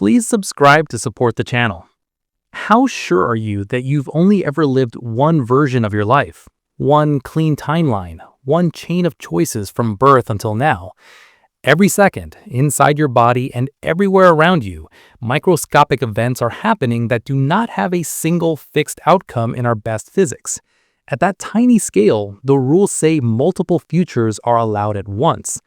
Please subscribe to support the channel. How sure are you that you've only ever lived one version of your life? One clean timeline, one chain of choices from birth until now. Every second, inside your body and everywhere around you, microscopic events are happening that do not have a single fixed outcome in our best physics. At that tiny scale, the rules say multiple futures are allowed at once.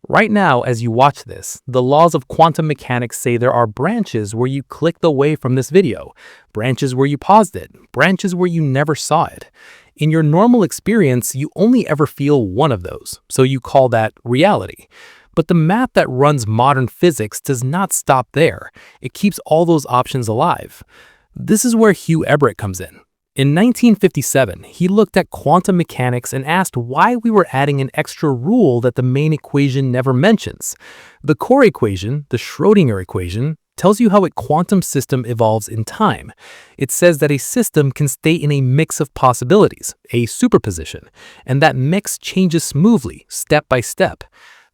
Right now, as you watch this, the laws of quantum mechanics say there are branches where you clicked away from this video, branches where you paused it, branches where you never saw it. In your normal experience, you only ever feel one of those, so you call that reality. But the math that runs modern physics does not stop there. It keeps all those options alive. This is where Hugh Everett comes in. In 1957, he looked at quantum mechanics and asked why we were adding an extra rule that the main equation never mentions. The core equation, the Schrödinger equation, tells you how a quantum system evolves in time. It says that a system can stay in a mix of possibilities, a superposition, and that mix changes smoothly, step by step.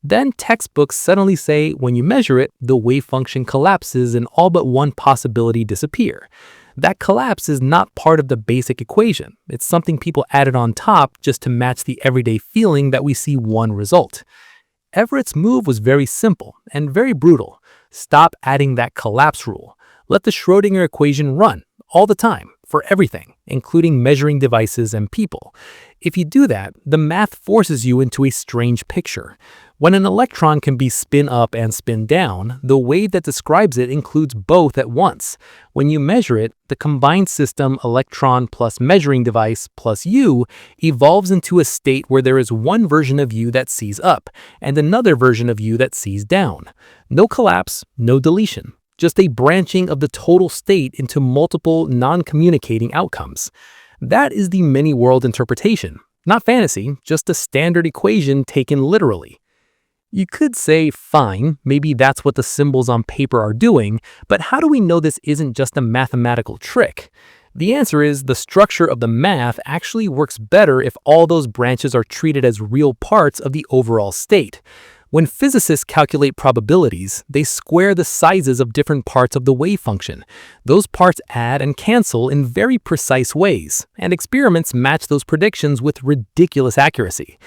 Then textbooks suddenly say when you measure it, the wave function collapses and all but one possibility disappear. That collapse is not part of the basic equation. It's something people added on top just to match the everyday feeling that we see one result. Everett's move was very simple and very brutal. Stop adding that collapse rule. Let the Schrödinger equation run all the time for everything, including measuring devices and people. If you do that, the math forces you into a strange picture. When an electron can be spin up and spin down, the wave that describes it includes both at once. When you measure it, the combined system electron plus measuring device plus you evolves into a state where there is one version of you that sees up and another version of you that sees down. No collapse, no deletion. Just a branching of the total state into multiple non-communicating outcomes. That is the many-world interpretation. Not fantasy, just a standard equation taken literally. You could say, fine, maybe that's what the symbols on paper are doing, but how do we know this isn't just a mathematical trick? The answer is the structure of the math actually works better if all those branches are treated as real parts of the overall state. When physicists calculate probabilities, they square the sizes of different parts of the wave function. Those parts add and cancel in very precise ways, and experiments match those predictions with ridiculous accuracy.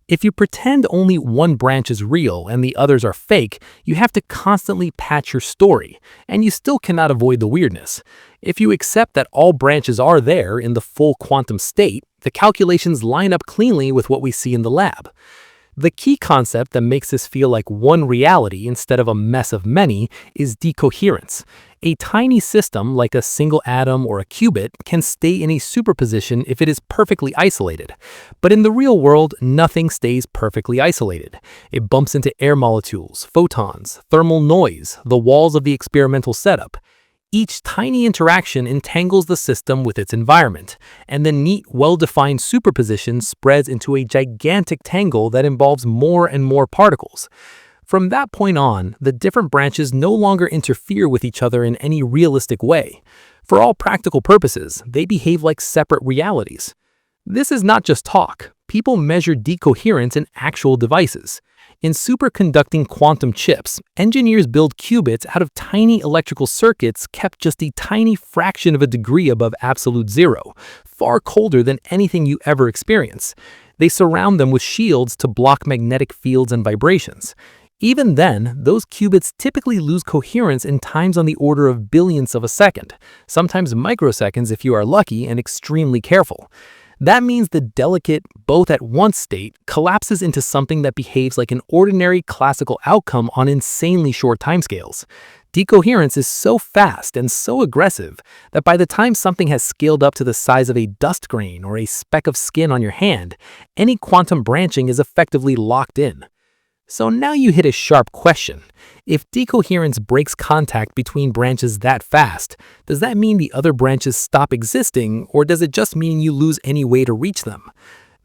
If you pretend only one branch is real and the others are fake, you have to constantly patch your story, and you still cannot avoid the weirdness. If you accept that all branches are there in the full quantum state, the calculations line up cleanly with what we see in the lab. The key concept that makes this feel like one reality instead of a mess of many is decoherence. A tiny system like a single atom or a qubit can stay in a superposition if it is perfectly isolated. But in the real world, nothing stays perfectly isolated. It bumps into air molecules, photons, thermal noise, the walls of the experimental setup. Each tiny interaction entangles the system with its environment, and the neat, well-defined superposition spreads into a gigantic tangle that involves more and more particles. From that point on, the different branches no longer interfere with each other in any realistic way. For all practical purposes, they behave like separate realities. This is not just talk. People measure decoherence in actual devices. In superconducting quantum chips, engineers build qubits out of tiny electrical circuits kept just a tiny fraction of a degree above absolute zero, far colder than anything you ever experience. They surround them with shields to block magnetic fields and vibrations. Even then, those qubits typically lose coherence in times on the order of billionths of a second, sometimes microseconds if you are lucky and extremely careful. That means the delicate, both-at-once state collapses into something that behaves like an ordinary classical outcome on insanely short timescales. Decoherence is so fast and so aggressive that by the time something has scaled up to the size of a dust grain or a speck of skin on your hand, any quantum branching is effectively locked in. So now you hit a sharp question. If decoherence breaks contact between branches that fast, does that mean the other branches stop existing, or does it just mean you lose any way to reach them?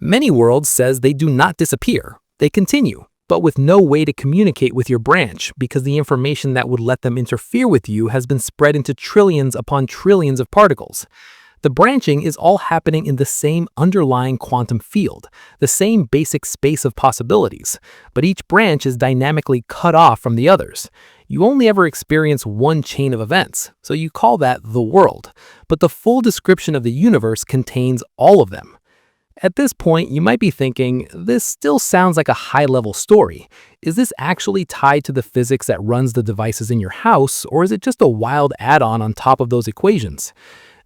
Many worlds says they do not disappear. They continue, but with no way to communicate with your branch because the information that would let them interfere with you has been spread into trillions upon trillions of particles. The branching is all happening in the same underlying quantum field, the same basic space of possibilities, but each branch is dynamically cut off from the others. You only ever experience one chain of events, so you call that the world. But the full description of the universe contains all of them. At this point, you might be thinking, this still sounds like a high-level story. Is this actually tied to the physics that runs the devices in your house, or is it just a wild add-on on top of those equations?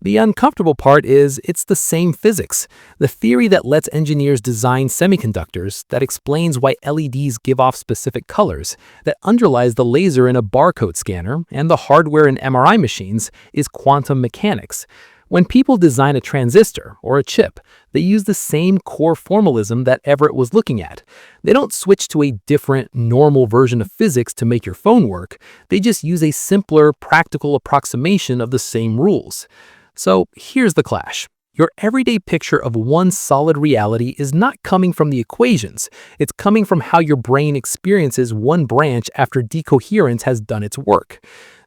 The uncomfortable part is it's the same physics, the theory that lets engineers design semiconductors, that explains why LEDs give off specific colors, that underlies the laser in a barcode scanner, and the hardware in MRI machines is quantum mechanics. When people design a transistor or a chip, they use the same core formalism that Everett was looking at. They don't switch to a different, normal version of physics to make your phone work. They just use a simpler, practical approximation of the same rules. So here's the clash. Your everyday picture of one solid reality is not coming from the equations. It's coming from how your brain experiences one branch after decoherence has done its work.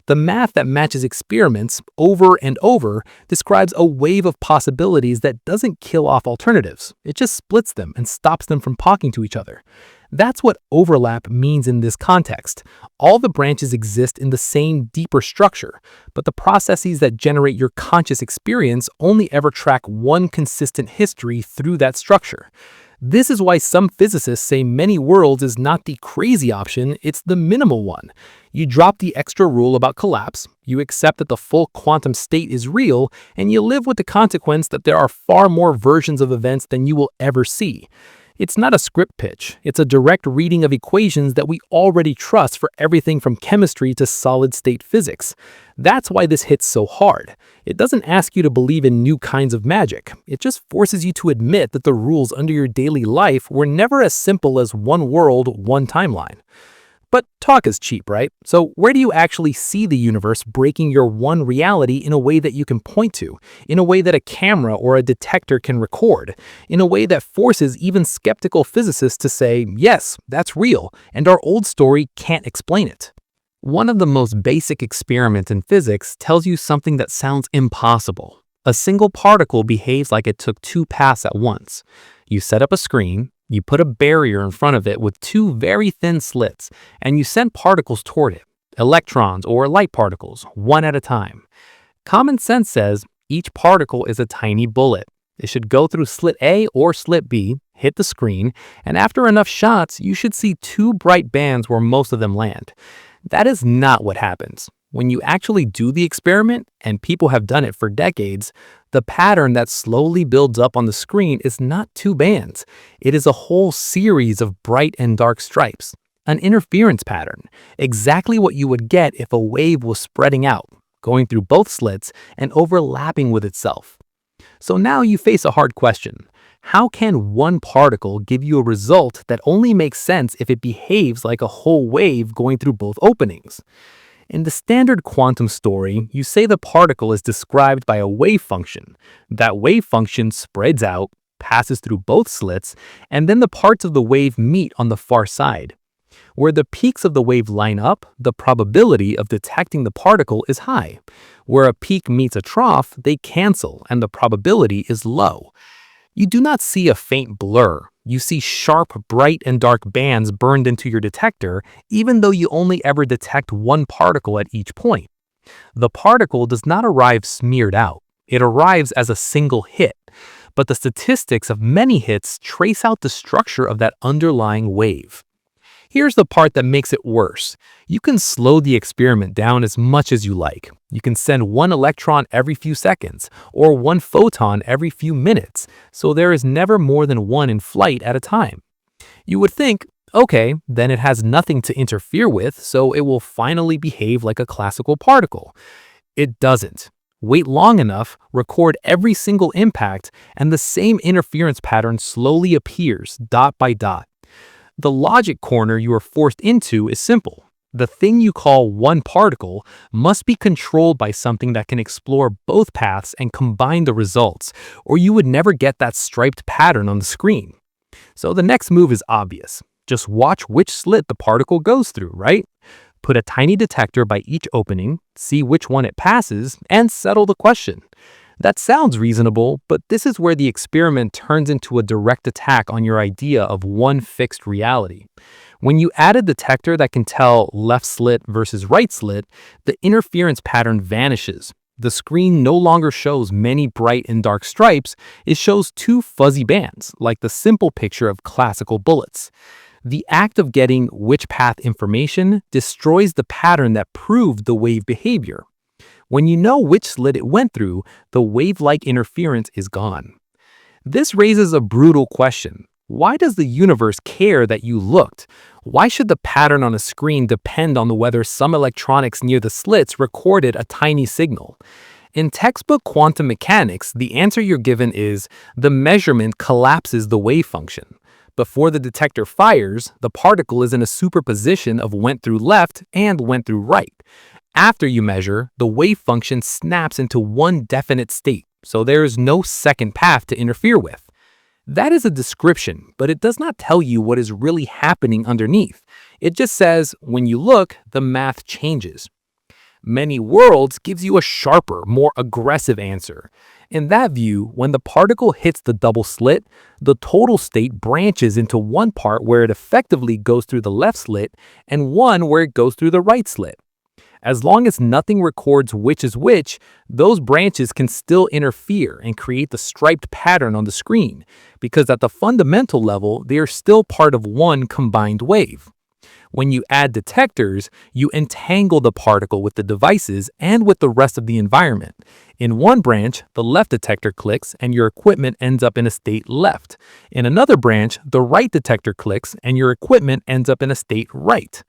The math that matches experiments over and over describes a wave of possibilities that doesn't kill off alternatives. It just splits them and stops them from talking to each other. That's what overlap means in this context. All the branches exist in the same deeper structure, but the processes that generate your conscious experience only ever track one consistent history through that structure. This is why some physicists say many worlds is not the crazy option, it's the minimal one. You drop the extra rule about collapse, you accept that the full quantum state is real, and you live with the consequence that there are far more versions of events than you will ever see. It's not a script pitch, it's a direct reading of equations that we already trust for everything from chemistry to solid-state physics. That's why this hits so hard. It doesn't ask you to believe in new kinds of magic. It just forces you to admit that the rules under your daily life were never as simple as one world, one timeline. But talk is cheap, right? So where do you actually see the universe breaking your one reality in a way that you can point to, in a way that a camera or a detector can record, in a way that forces even skeptical physicists to say, yes, that's real, and our old story can't explain it? One of the most basic experiments in physics tells you something that sounds impossible. A single particle behaves like it took two paths at once. You set up a screen, you put a barrier in front of it with two very thin slits, and you send particles toward it, electrons or light particles, one at a time. Common sense says each particle is a tiny bullet. It should go through slit A or slit B, hit the screen, and after enough shots, you should see two bright bands where most of them land. That is not what happens. When you actually do the experiment, and people have done it for decades, the pattern that slowly builds up on the screen is not two bands. It is a whole series of bright and dark stripes, an interference pattern, exactly what you would get if a wave was spreading out, going through both slits and overlapping with itself. So now you face a hard question. How can one particle give you a result that only makes sense if it behaves like a whole wave going through both openings? In the standard quantum story, you say the particle is described by a wave function. That wave function spreads out, passes through both slits, and then the parts of the wave meet on the far side. Where the peaks of the wave line up, the probability of detecting the particle is high. Where a peak meets a trough, they cancel, and the probability is low. You do not see a faint blur. You see sharp, bright, and dark bands burned into your detector, even though you only ever detect one particle at each point. The particle does not arrive smeared out. It arrives as a single hit, but the statistics of many hits trace out the structure of that underlying wave. Here's the part that makes it worse. You can slow the experiment down as much as you like. You can send one electron every few seconds, or one photon every few minutes, so there is never more than one in flight at a time. You would think, okay, then it has nothing to interfere with, so it will finally behave like a classical particle. It doesn't. Wait long enough, record every single impact, and the same interference pattern slowly appears, dot by dot. The logic corner you are forced into is simple. The thing you call one particle must be controlled by something that can explore both paths and combine the results, or you would never get that striped pattern on the screen. So the next move is obvious. Just watch which slit the particle goes through, right? Put a tiny detector by each opening, see which one it passes, and settle the question. That sounds reasonable, but this is where the experiment turns into a direct attack on your idea of one fixed reality. When you add a detector that can tell left slit versus right slit, the interference pattern vanishes. The screen no longer shows many bright and dark stripes, it shows two fuzzy bands, like the simple picture of classical bullets. The act of getting which path information destroys the pattern that proved the wave behavior. When you know which slit it went through, the wave-like interference is gone. This raises a brutal question. Why does the universe care that you looked? Why should the pattern on a screen depend on whether some electronics near the slits recorded a tiny signal? In textbook quantum mechanics, the answer you're given is the measurement collapses the wave function. Before the detector fires, the particle is in a superposition of went through left and went through right. After you measure, the wave function snaps into one definite state, so there is no second path to interfere with. That is a description, but it does not tell you what is really happening underneath. It just says, when you look, the math changes. Many worlds gives you a sharper, more aggressive answer. In that view, when the particle hits the double slit, the total state branches into one part where it effectively goes through the left slit and one where it goes through the right slit. As long as nothing records which is which, those branches can still interfere and create the striped pattern on the screen, because at the fundamental level, they are still part of one combined wave. When you add detectors, you entangle the particle with the devices and with the rest of the environment. In one branch, the left detector clicks and your equipment ends up in a state left. In another branch, the right detector clicks and your equipment ends up in a state right.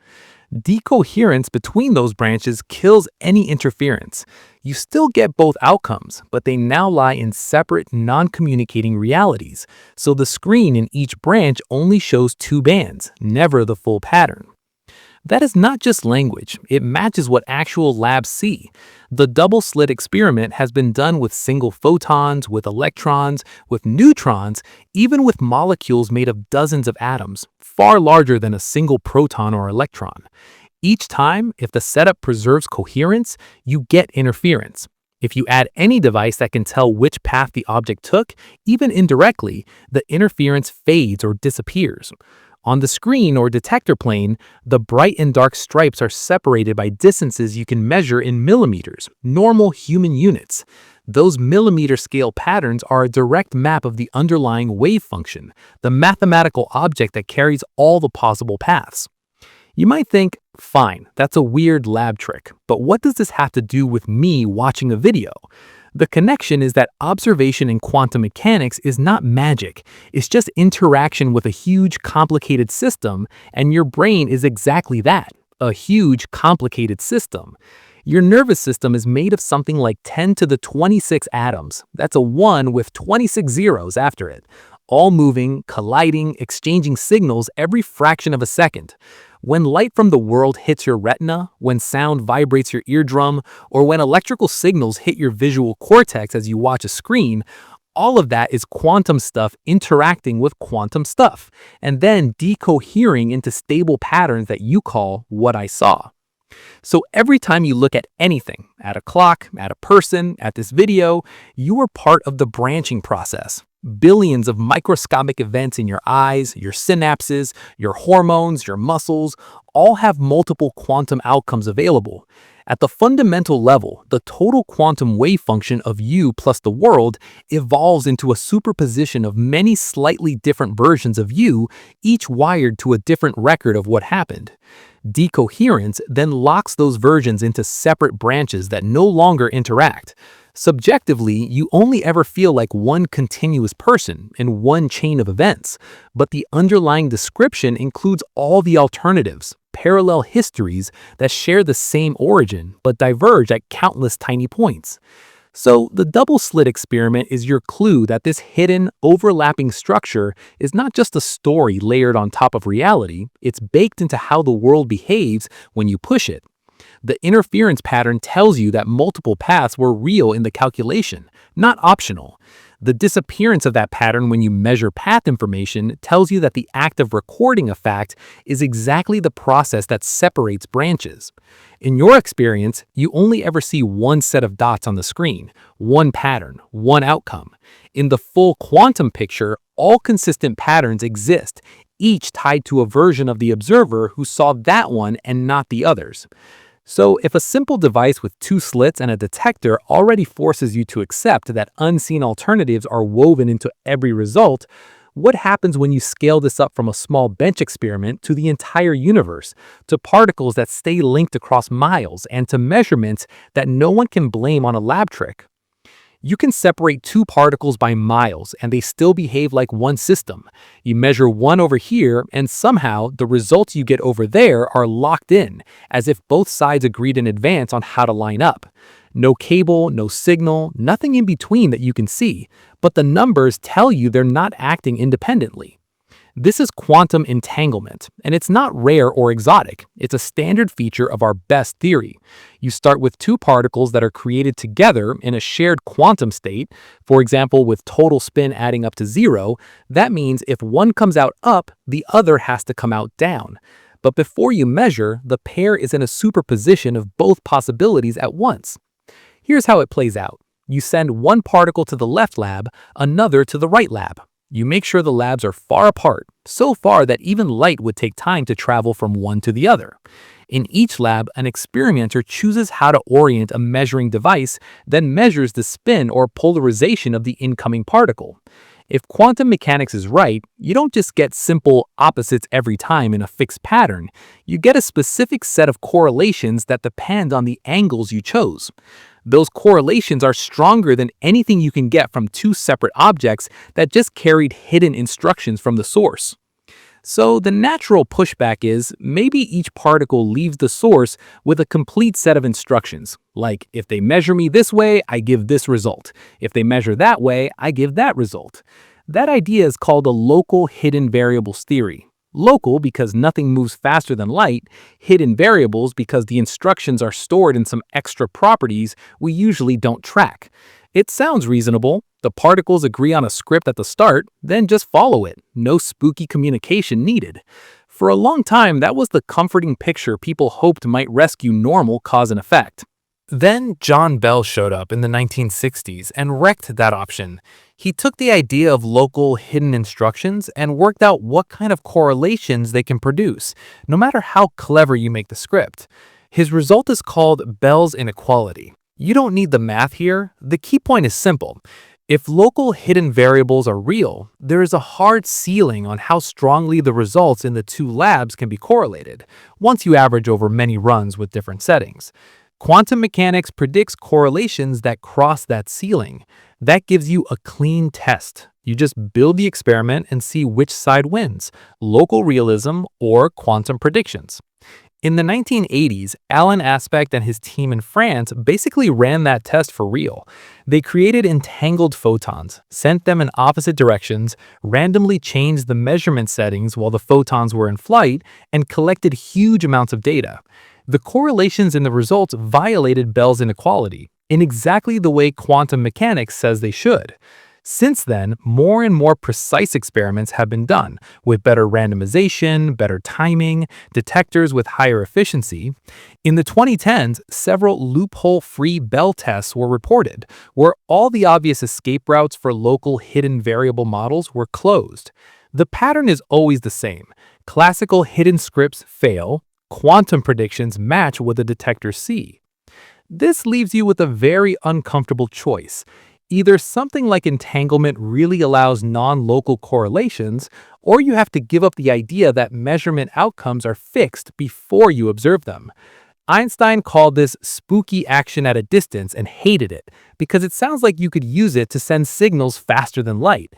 Decoherence between those branches kills any interference. You still get both outcomes, but they now lie in separate, non-communicating realities, so the screen in each branch only shows two bands, never the full pattern. That is not just language, it matches what actual labs see. The double-slit experiment has been done with single photons, with electrons, with neutrons, even with molecules made of dozens of atoms, far larger than a single proton or electron. Each time, if the setup preserves coherence, you get interference. If you add any device that can tell which path the object took, even indirectly, the interference fades or disappears. On the screen or detector plane, the bright and dark stripes are separated by distances you can measure in millimeters, normal human units. Those millimeter-scale patterns are a direct map of the underlying wave function, the mathematical object that carries all the possible paths. You might think, fine, that's a weird lab trick, but what does this have to do with me watching a video? The connection is that observation in quantum mechanics is not magic, it's just interaction with a huge, complicated system, and your brain is exactly that, a huge, complicated system. Your nervous system is made of something like 10 to the 26 atoms. That's a 1 with 26 zeros after it, all moving, colliding, exchanging signals every fraction of a second. When light from the world hits your retina, when sound vibrates your eardrum, or when electrical signals hit your visual cortex as you watch a screen, all of that is quantum stuff interacting with quantum stuff, and then decohering into stable patterns that you call what I saw. So every time you look at anything, at a clock, at a person, at this video, you are part of the branching process. Billions of microscopic events in your eyes, your synapses, your hormones, your muscles, all have multiple quantum outcomes available. At the fundamental level, the total quantum wave function of you plus the world evolves into a superposition of many slightly different versions of you, each wired to a different record of what happened. Decoherence then locks those versions into separate branches that no longer interact. Subjectively, you only ever feel like one continuous person in one chain of events, but the underlying description includes all the alternatives, parallel histories that share the same origin but diverge at countless tiny points. So the double-slit experiment is your clue that this hidden, overlapping structure is not just a story layered on top of reality, it's baked into how the world behaves when you push it. The interference pattern tells you that multiple paths were real in the calculation, not optional. The disappearance of that pattern when you measure path information tells you that the act of recording a fact is exactly the process that separates branches. In your experience, you only ever see one set of dots on the screen, one pattern, one outcome. In the full quantum picture, all consistent patterns exist, each tied to a version of the observer who saw that one and not the others. So if a simple device with two slits and a detector already forces you to accept that unseen alternatives are woven into every result, what happens when you scale this up from a small bench experiment to the entire universe, to particles that stay linked across miles, and to measurements that no one can blame on a lab trick? You can separate two particles by miles and they still behave like one system. You measure one over here and somehow the results you get over there are locked in, as if both sides agreed in advance on how to line up. No cable, no signal, nothing in between that you can see, but the numbers tell you they're not acting independently. This is quantum entanglement, and it's not rare or exotic. It's a standard feature of our best theory. You start with two particles that are created together in a shared quantum state, for example with total spin adding up to 0. That means if one comes out up, the other has to come out down. But before you measure, the pair is in a superposition of both possibilities at once. Here's how it plays out. You send one particle to the left lab, another to the right lab. You make sure the labs are far apart, so far that even light would take time to travel from one to the other. In each lab, an experimenter chooses how to orient a measuring device, then measures the spin or polarization of the incoming particle. If quantum mechanics is right, you don't just get simple opposites every time in a fixed pattern. You get a specific set of correlations that depend on the angles you chose. Those correlations are stronger than anything you can get from two separate objects that just carried hidden instructions from the source. So the natural pushback is maybe each particle leaves the source with a complete set of instructions, like if they measure me this way, I give this result. If they measure that way, I give that result. That idea is called a local hidden variables theory. Local because nothing moves faster than light, hidden variables because the instructions are stored in some extra properties we usually don't track. It sounds reasonable. The particles agree on a script at the start, then just follow it. No spooky communication needed. For a long time, that was the comforting picture people hoped might rescue normal cause and effect. Then John Bell showed up in the 1960s and wrecked that option. He took the idea of local hidden instructions and worked out what kind of correlations they can produce, no matter how clever you make the script. His result is called Bell's inequality. You don't need the math here. The key point is simple. If local hidden variables are real, there is a hard ceiling on how strongly the results in the two labs can be correlated, once you average over many runs with different settings. Quantum mechanics predicts correlations that cross that ceiling. That gives you a clean test. You just build the experiment and see which side wins, local realism or quantum predictions. In the 1980s, Alain Aspect and his team in France basically ran that test for real. They created entangled photons, sent them in opposite directions, randomly changed the measurement settings while the photons were in flight, and collected huge amounts of data. The correlations in the results violated Bell's inequality in exactly the way quantum mechanics says they should. Since then, more and more precise experiments have been done, with better randomization, better timing, detectors with higher efficiency. In the 2010s, several loophole-free Bell tests were reported, where all the obvious escape routes for local hidden variable models were closed. The pattern is always the same. Classical hidden scripts fail, quantum predictions match what the detectors see. This leaves you with a very uncomfortable choice. Either something like entanglement really allows non-local correlations, or you have to give up the idea that measurement outcomes are fixed before you observe them. Einstein called this spooky action at a distance and hated it, because it sounds like you could use it to send signals faster than light.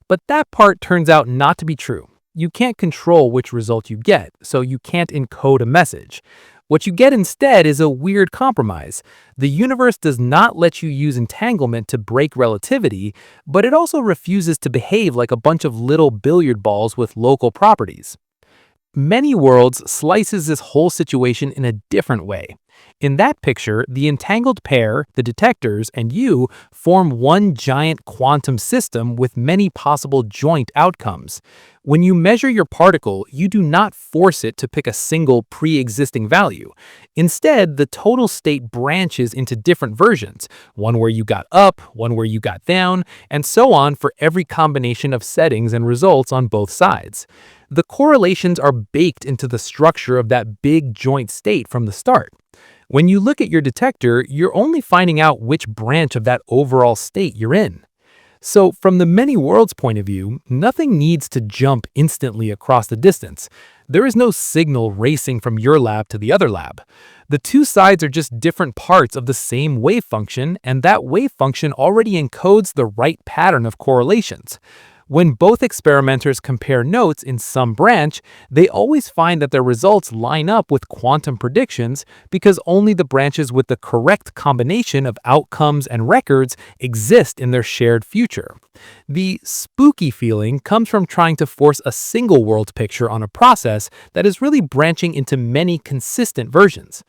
But that part turns out not to be true. You can't control which result you get, so you can't encode a message. What you get instead is a weird compromise. The universe does not let you use entanglement to break relativity, but it also refuses to behave like a bunch of little billiard balls with local properties. Many Worlds slices this whole situation in a different way. In that picture, the entangled pair, the detectors, and you form one giant quantum system with many possible joint outcomes. When you measure your particle, you do not force it to pick a single pre-existing value. Instead, the total state branches into different versions, one where you got up, one where you got down, and so on for every combination of settings and results on both sides. The correlations are baked into the structure of that big joint state from the start. When you look at your detector, you're only finding out which branch of that overall state you're in. So, from the many worlds point of view, nothing needs to jump instantly across the distance. There is no signal racing from your lab to the other lab. The two sides are just different parts of the same wave function, and that wave function already encodes the right pattern of correlations. When both experimenters compare notes in some branch, they always find that their results line up with quantum predictions because only the branches with the correct combination of outcomes and records exist in their shared future. The spooky feeling comes from trying to force a single world picture on a process that is really branching into many consistent versions.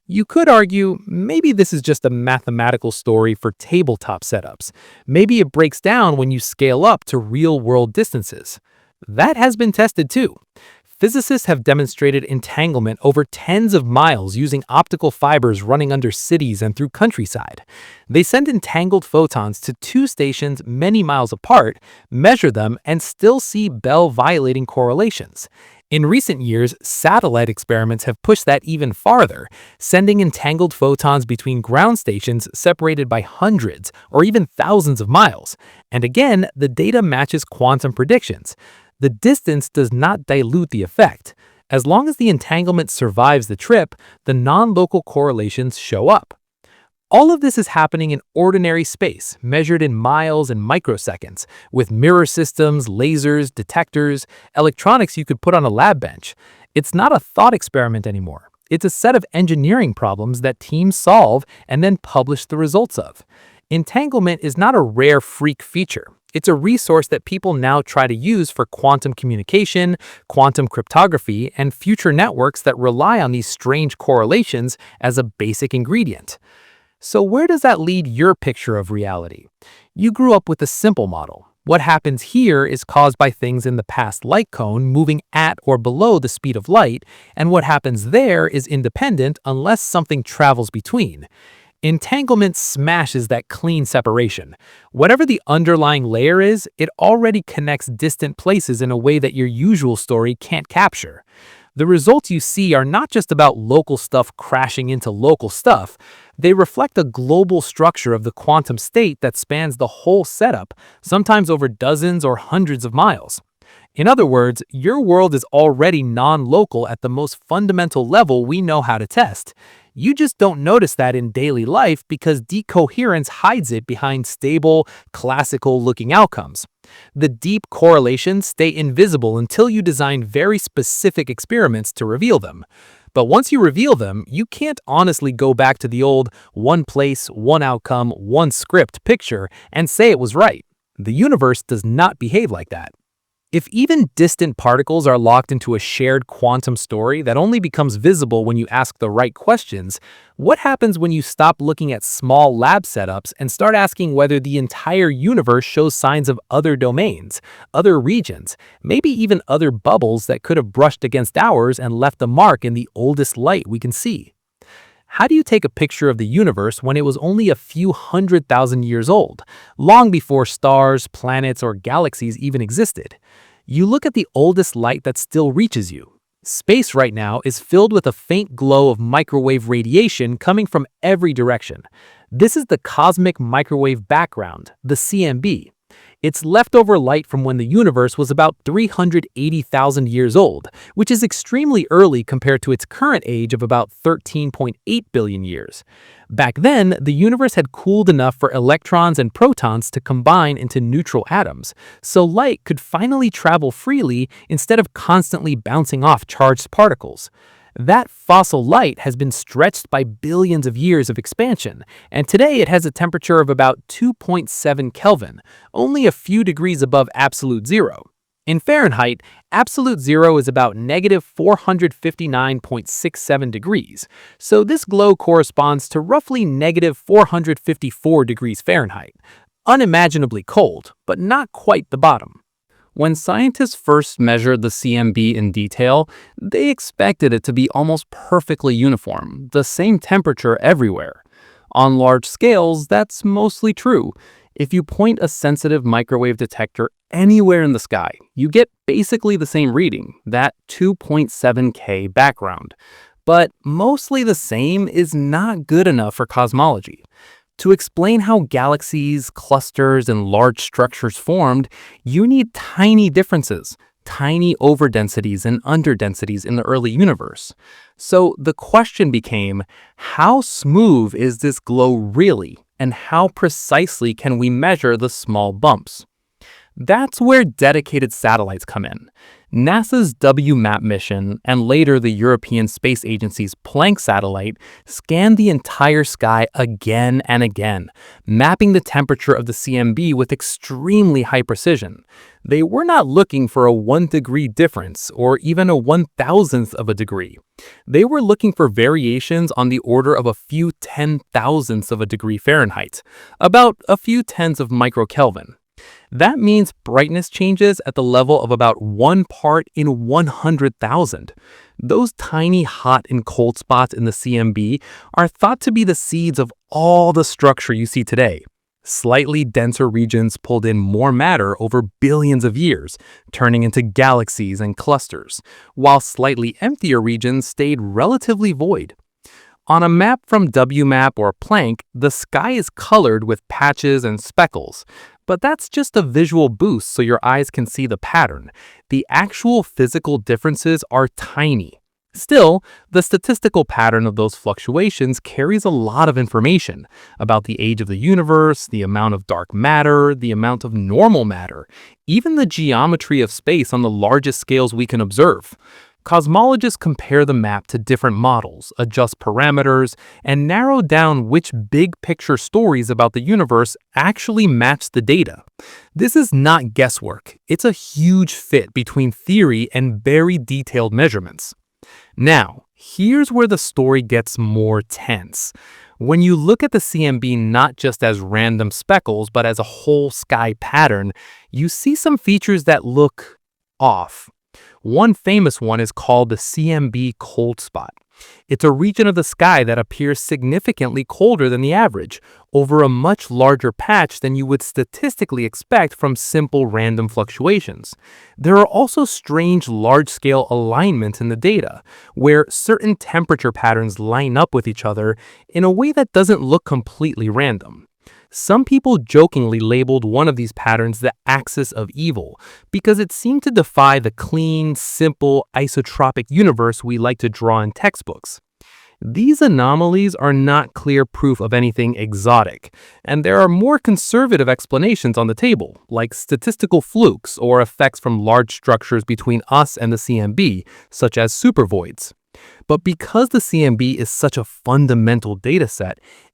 You could argue maybe this is just a mathematical story for tabletop setups. Maybe it breaks down when you scale up to real-world distances. That has been tested too. Physicists have demonstrated entanglement over tens of miles using optical fibers running under cities and through countryside. They send entangled photons to two stations many miles apart, measure them, and still see Bell-violating correlations. In recent years, satellite experiments have pushed that even farther, sending entangled photons between ground stations separated by hundreds or even thousands of miles. And again, the data matches quantum predictions. The distance does not dilute the effect. As long as the entanglement survives the trip, the non-local correlations show up. All of this is happening in ordinary space, measured in miles and microseconds, with mirror systems, lasers, detectors, electronics you could put on a lab bench. It's not a thought experiment anymore. It's a set of engineering problems that teams solve and then publish the results of. Entanglement is not a rare freak feature. It's a resource that people now try to use for quantum communication, quantum cryptography, and future networks that rely on these strange correlations as a basic ingredient. So where does that lead your picture of reality? You grew up with a simple model. What happens here is caused by things in the past light cone moving at or below the speed of light, and what happens there is independent unless something travels between. Entanglement smashes that clean separation. Whatever the underlying layer is, it already connects distant places in a way that your usual story can't capture. The results you see are not just about local stuff crashing into local stuff. They reflect a global structure of the quantum state that spans the whole setup, sometimes over dozens or hundreds of miles. In other words, your world is already non-local at the most fundamental level we know how to test. You just don't notice that in daily life because decoherence hides it behind stable, classical-looking outcomes. The deep correlations stay invisible until you design very specific experiments to reveal them. But once you reveal them, you can't honestly go back to the old one place, one outcome, one script picture and say it was right. The universe does not behave like that. If even distant particles are locked into a shared quantum story that only becomes visible when you ask the right questions, what happens when you stop looking at small lab setups and start asking whether the entire universe shows signs of other domains, other regions, maybe even other bubbles that could have brushed against ours and left a mark in the oldest light we can see? How do you take a picture of the universe when it was only a few 100,000 years old, long before stars, planets, or galaxies even existed? You look at the oldest light that still reaches you. Space right now is filled with a faint glow of microwave radiation coming from every direction. This is the cosmic microwave background, the CMB. It's leftover light from when the universe was about 380,000 years old, which is extremely early compared to its current age of about 13.8 billion years. Back then, the universe had cooled enough for electrons and protons to combine into neutral atoms, so light could finally travel freely instead of constantly bouncing off charged particles. That fossil light has been stretched by billions of years of expansion, and today it has a temperature of about 2.7 Kelvin, only a few degrees above absolute zero. In Fahrenheit, absolute zero is about negative 459.67 degrees, so this glow corresponds to roughly negative 454 degrees Fahrenheit. Unimaginably cold, but not quite the bottom. When scientists first measured the CMB in detail, they expected it to be almost perfectly uniform, the same temperature everywhere. On large scales, that's mostly true. If you point a sensitive microwave detector anywhere in the sky, you get basically the same reading, that 2.7K background. But mostly the same is not good enough for cosmology. To explain how galaxies, clusters, and large structures formed, you need tiny differences, tiny overdensities and underdensities in the early universe. So the question became, how smooth is this glow really, and how precisely can we measure the small bumps? That's where dedicated satellites come in. NASA's WMAP mission, and later the European Space Agency's Planck satellite, scanned the entire sky again and again, mapping the temperature of the CMB with extremely high precision. They were not looking for a 1-degree difference or even a 1,000th of a degree. They were looking for variations on the order of a few 10,000ths of a degree Fahrenheit, about a few tens of microkelvin. That means brightness changes at the level of about 1 part in 100,000. Those tiny hot and cold spots in the CMB are thought to be the seeds of all the structure you see today. Slightly denser regions pulled in more matter over billions of years, turning into galaxies and clusters, while slightly emptier regions stayed relatively void. On a map from WMAP or Planck, the sky is colored with patches and speckles, but that's just a visual boost so your eyes can see the pattern. The actual physical differences are tiny. Still, the statistical pattern of those fluctuations carries a lot of information about the age of the universe, the amount of dark matter, the amount of normal matter, even the geometry of space on the largest scales we can observe. Cosmologists compare the map to different models, adjust parameters, and narrow down which big-picture stories about the universe actually match the data. This is not guesswork. It's a huge fit between theory and very detailed measurements. Now, here's where the story gets more tense. When you look at the CMB not just as random speckles, but as a whole sky pattern, you see some features that look off. One famous one is called the CMB cold spot. It's a region of the sky that appears significantly colder than the average, over a much larger patch than you would statistically expect from simple random fluctuations. There are also strange large-scale alignments in the data, where certain temperature patterns line up with each other in a way that doesn't look completely random. Some people jokingly labeled one of these patterns the axis of evil because it seemed to defy the clean, simple, isotropic universe we like to draw in textbooks. These anomalies are not clear proof of anything exotic, and there are more conservative explanations on the table, like statistical flukes or effects from large structures between us and the CMB, such as supervoids. But because the CMB is such a fundamental dataset,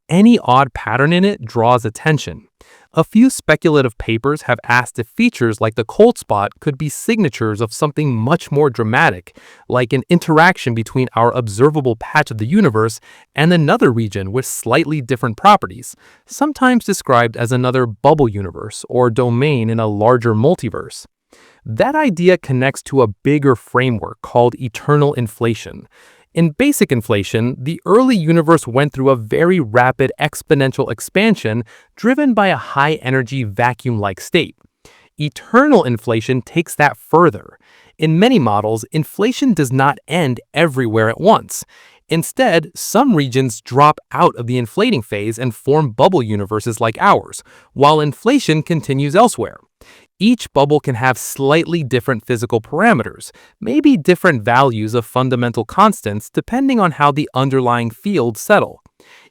any odd pattern in it draws attention. A few speculative papers have asked if features like the cold spot could be signatures of something much more dramatic, like an interaction between our observable patch of the universe and another region with slightly different properties, sometimes described as another bubble universe or domain in a larger multiverse. That idea connects to a bigger framework called eternal inflation. In basic inflation, the early universe went through a very rapid exponential expansion driven by a high-energy vacuum-like state. Eternal inflation takes that further. In many models, inflation does not end everywhere at once. Instead, some regions drop out of the inflating phase and form bubble universes like ours, while inflation continues elsewhere. Each bubble can have slightly different physical parameters, maybe different values of fundamental constants depending on how the underlying fields settle.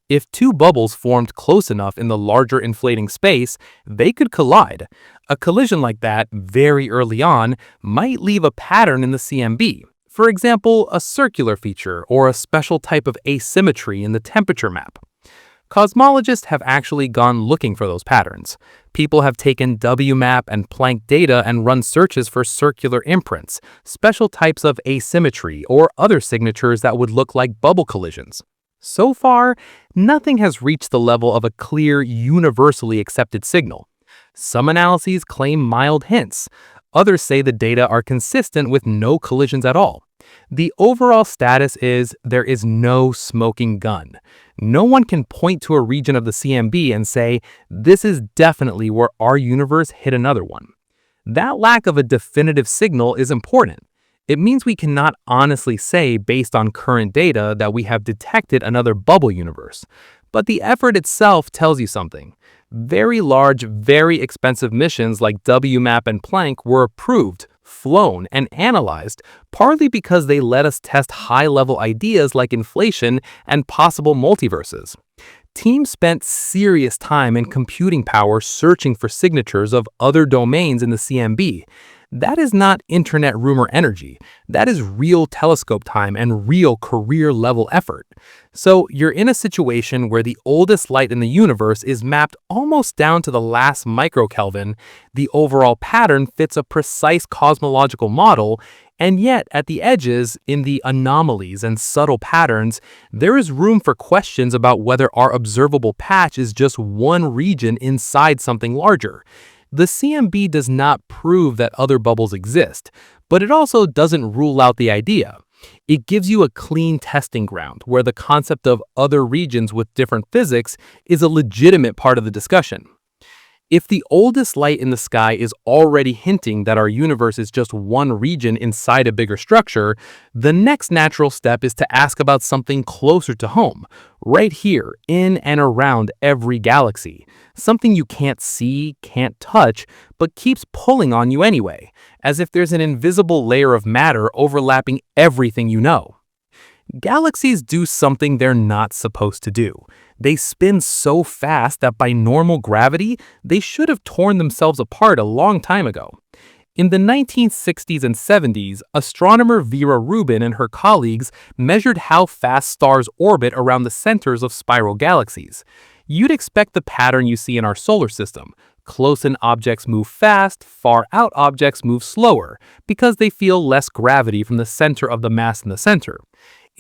If two bubbles formed close enough in the larger inflating space, they could collide. A collision like that, very early on, might leave a pattern in the CMB. For example, a circular feature or a special type of asymmetry in the temperature map. Cosmologists have actually gone looking for those patterns. People have taken WMAP and Planck data and run searches for circular imprints, special types of asymmetry, or other signatures that would look like bubble collisions. So far, nothing has reached the level of a clear, universally accepted signal. Some analyses claim mild hints. Others say the data are consistent with no collisions at all. The overall status is there is no smoking gun. No one can point to a region of the CMB and say, this is definitely where our universe hit another one. That lack of a definitive signal is important. It means we cannot honestly say based on current data that we have detected another bubble universe. But the effort itself tells you something. Very large, very expensive missions like WMAP and Planck were approved, flown, and analyzed, partly because they let us test high-level ideas like inflation and possible multiverses. Teams spent serious time and computing power searching for signatures of other domains in the CMB. That is not internet rumor energy. That is real telescope time and real career-level effort. So you're in a situation where the oldest light in the universe is mapped almost down to the last microkelvin, the overall pattern fits a precise cosmological model, and yet at the edges, in the anomalies and subtle patterns, there is room for questions about whether our observable patch is just one region inside something larger. The CMB does not prove that other bubbles exist, but it also doesn't rule out the idea. It gives you a clean testing ground where the concept of other regions with different physics is a legitimate part of the discussion. If the oldest light in the sky is already hinting that our universe is just one region inside a bigger structure, the next natural step is to ask about something closer to home, right here, in and around every galaxy. Something you can't see, can't touch, but keeps pulling on you anyway, as if there's an invisible layer of matter overlapping everything you know. Galaxies do something they're not supposed to do. They spin so fast that by normal gravity, they should have torn themselves apart a long time ago. In the 1960s and 70s, astronomer Vera Rubin and her colleagues measured how fast stars orbit around the centers of spiral galaxies. You'd expect the pattern you see in our solar system. Close-in objects move fast, far-out objects move slower, because they feel less gravity from the center of the mass in the center.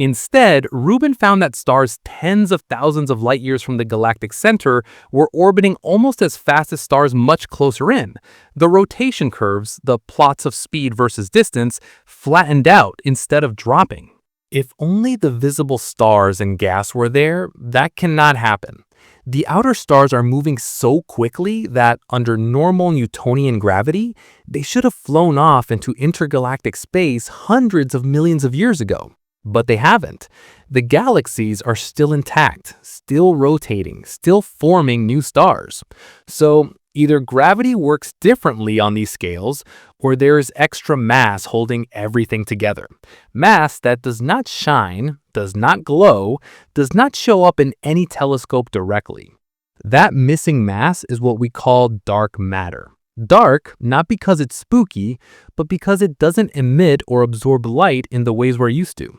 Instead, Rubin found that stars tens of thousands of light years from the galactic center were orbiting almost as fast as stars much closer in. The rotation curves, the plots of speed versus distance, flattened out instead of dropping. If only the visible stars and gas were there, that cannot happen. The outer stars are moving so quickly that, under normal Newtonian gravity, they should have flown off into intergalactic space hundreds of millions of years ago. But they haven't. The galaxies are still intact, still rotating, still forming new stars. So either gravity works differently on these scales, or there is extra mass holding everything together. Mass that does not shine, does not glow, does not show up in any telescope directly. That missing mass is what we call dark matter. Dark, not because it's spooky, but because it doesn't emit or absorb light in the ways we're used to.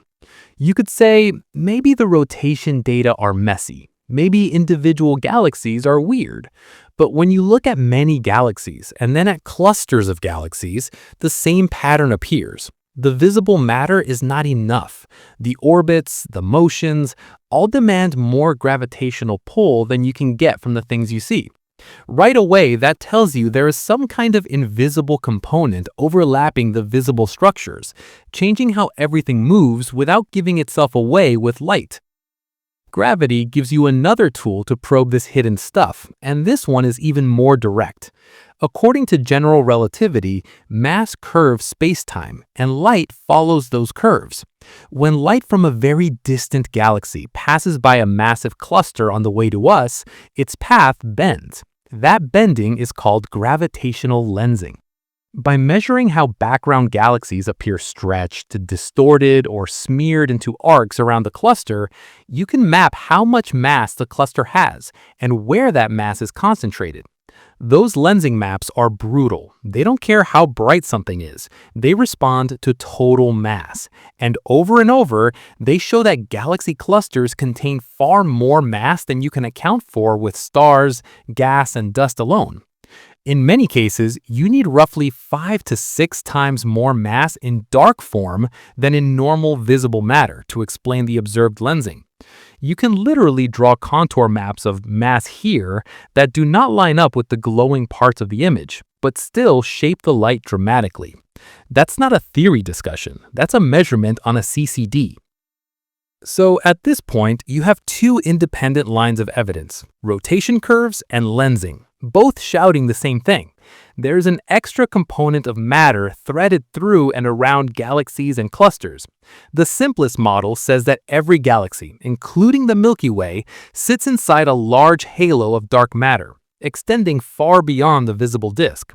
You could say, maybe the rotation data are messy. Maybe individual galaxies are weird. But when you look at many galaxies and then at clusters of galaxies, the same pattern appears. The visible matter is not enough. The orbits, the motions, all demand more gravitational pull than you can get from the things you see. Right away, that tells you there is some kind of invisible component overlapping the visible structures, changing how everything moves without giving itself away with light. Gravity gives you another tool to probe this hidden stuff, and this one is even more direct. According to general relativity, mass curves space-time, and light follows those curves. When light from a very distant galaxy passes by a massive cluster on the way to us, its path bends. That bending is called gravitational lensing. By measuring how background galaxies appear stretched, distorted, or smeared into arcs around the cluster, you can map how much mass the cluster has and where that mass is concentrated. Those lensing maps are brutal. They don't care how bright something is. They respond to total mass. And over, they show that galaxy clusters contain far more mass than you can account for with stars, gas, and dust alone. In many cases, you need roughly 5 to 6 times more mass in dark form than in normal visible matter to explain the observed lensing. You can literally draw contour maps of mass here that do not line up with the glowing parts of the image, but still shape the light dramatically. That's not a theory discussion, that's a measurement on a CCD. So at this point, you have two independent lines of evidence, rotation curves and lensing, both shouting the same thing. There's an extra component of matter threaded through and around galaxies and clusters. The simplest model says that every galaxy, including the Milky Way, sits inside a large halo of dark matter, extending far beyond the visible disk.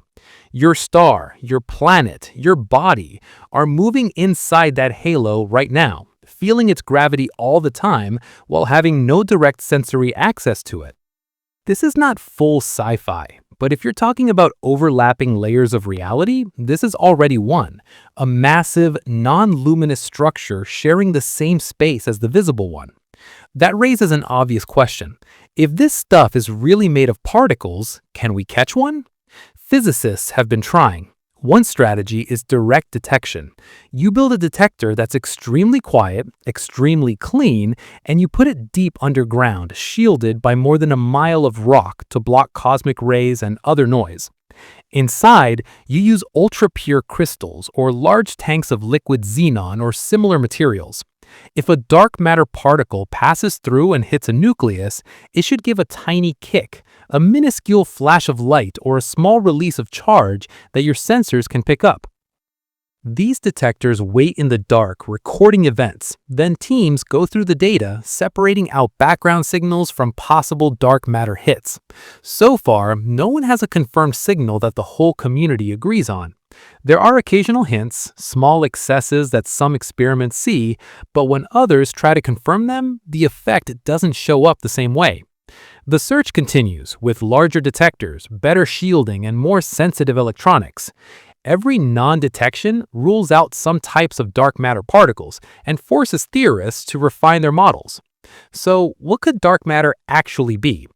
Your star, your planet, your body are moving inside that halo right now, feeling its gravity all the time while having no direct sensory access to it. This is not full sci-fi, but if you're talking about overlapping layers of reality, this is already one, a massive, non-luminous structure sharing the same space as the visible one. That raises an obvious question. If this stuff is really made of particles, can we catch one? Physicists have been trying. One strategy is direct detection. You build a detector that's extremely quiet, extremely clean, and you put it deep underground, shielded by more than a mile of rock to block cosmic rays and other noise. Inside, you use ultra-pure crystals or large tanks of liquid xenon or similar materials. If a dark matter particle passes through and hits a nucleus, it should give a tiny kick, a minuscule flash of light or a small release of charge that your sensors can pick up. These detectors wait in the dark, recording events. Then teams go through the data, separating out background signals from possible dark matter hits. So far, no one has a confirmed signal that the whole community agrees on. There are occasional hints, small excesses that some experiments see, but when others try to confirm them, the effect doesn't show up the same way. The search continues with larger detectors, better shielding, and more sensitive electronics. Every non-detection rules out some types of dark matter particles and forces theorists to refine their models. So, what could dark matter actually be?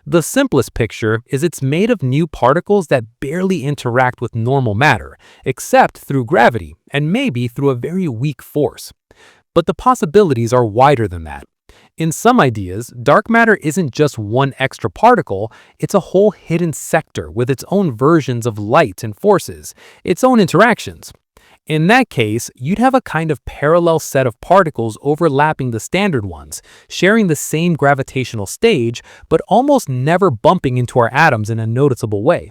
The simplest picture is it's made of new particles that barely interact with normal matter, except through gravity and maybe through a very weak force. But the possibilities are wider than that. In some ideas, dark matter isn't just one extra particle, it's a whole hidden sector with its own versions of light and forces, its own interactions. In that case, you'd have a kind of parallel set of particles overlapping the standard ones, sharing the same gravitational stage, but almost never bumping into our atoms in a noticeable way.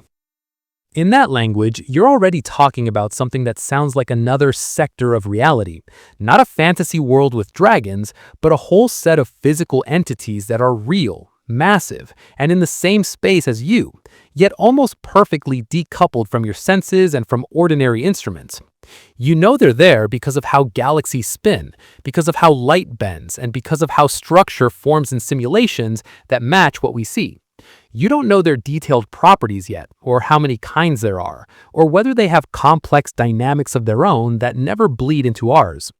In that language, you're already talking about something that sounds like another sector of reality, not a fantasy world with dragons, but a whole set of physical entities that are real, massive, and in the same space as you, yet almost perfectly decoupled from your senses and from ordinary instruments. You know they're there because of how galaxies spin, because of how light bends, and because of how structure forms in simulations that match what we see. You don't know their detailed properties yet, or how many kinds there are, or whether they have complex dynamics of their own that never bleed into ours.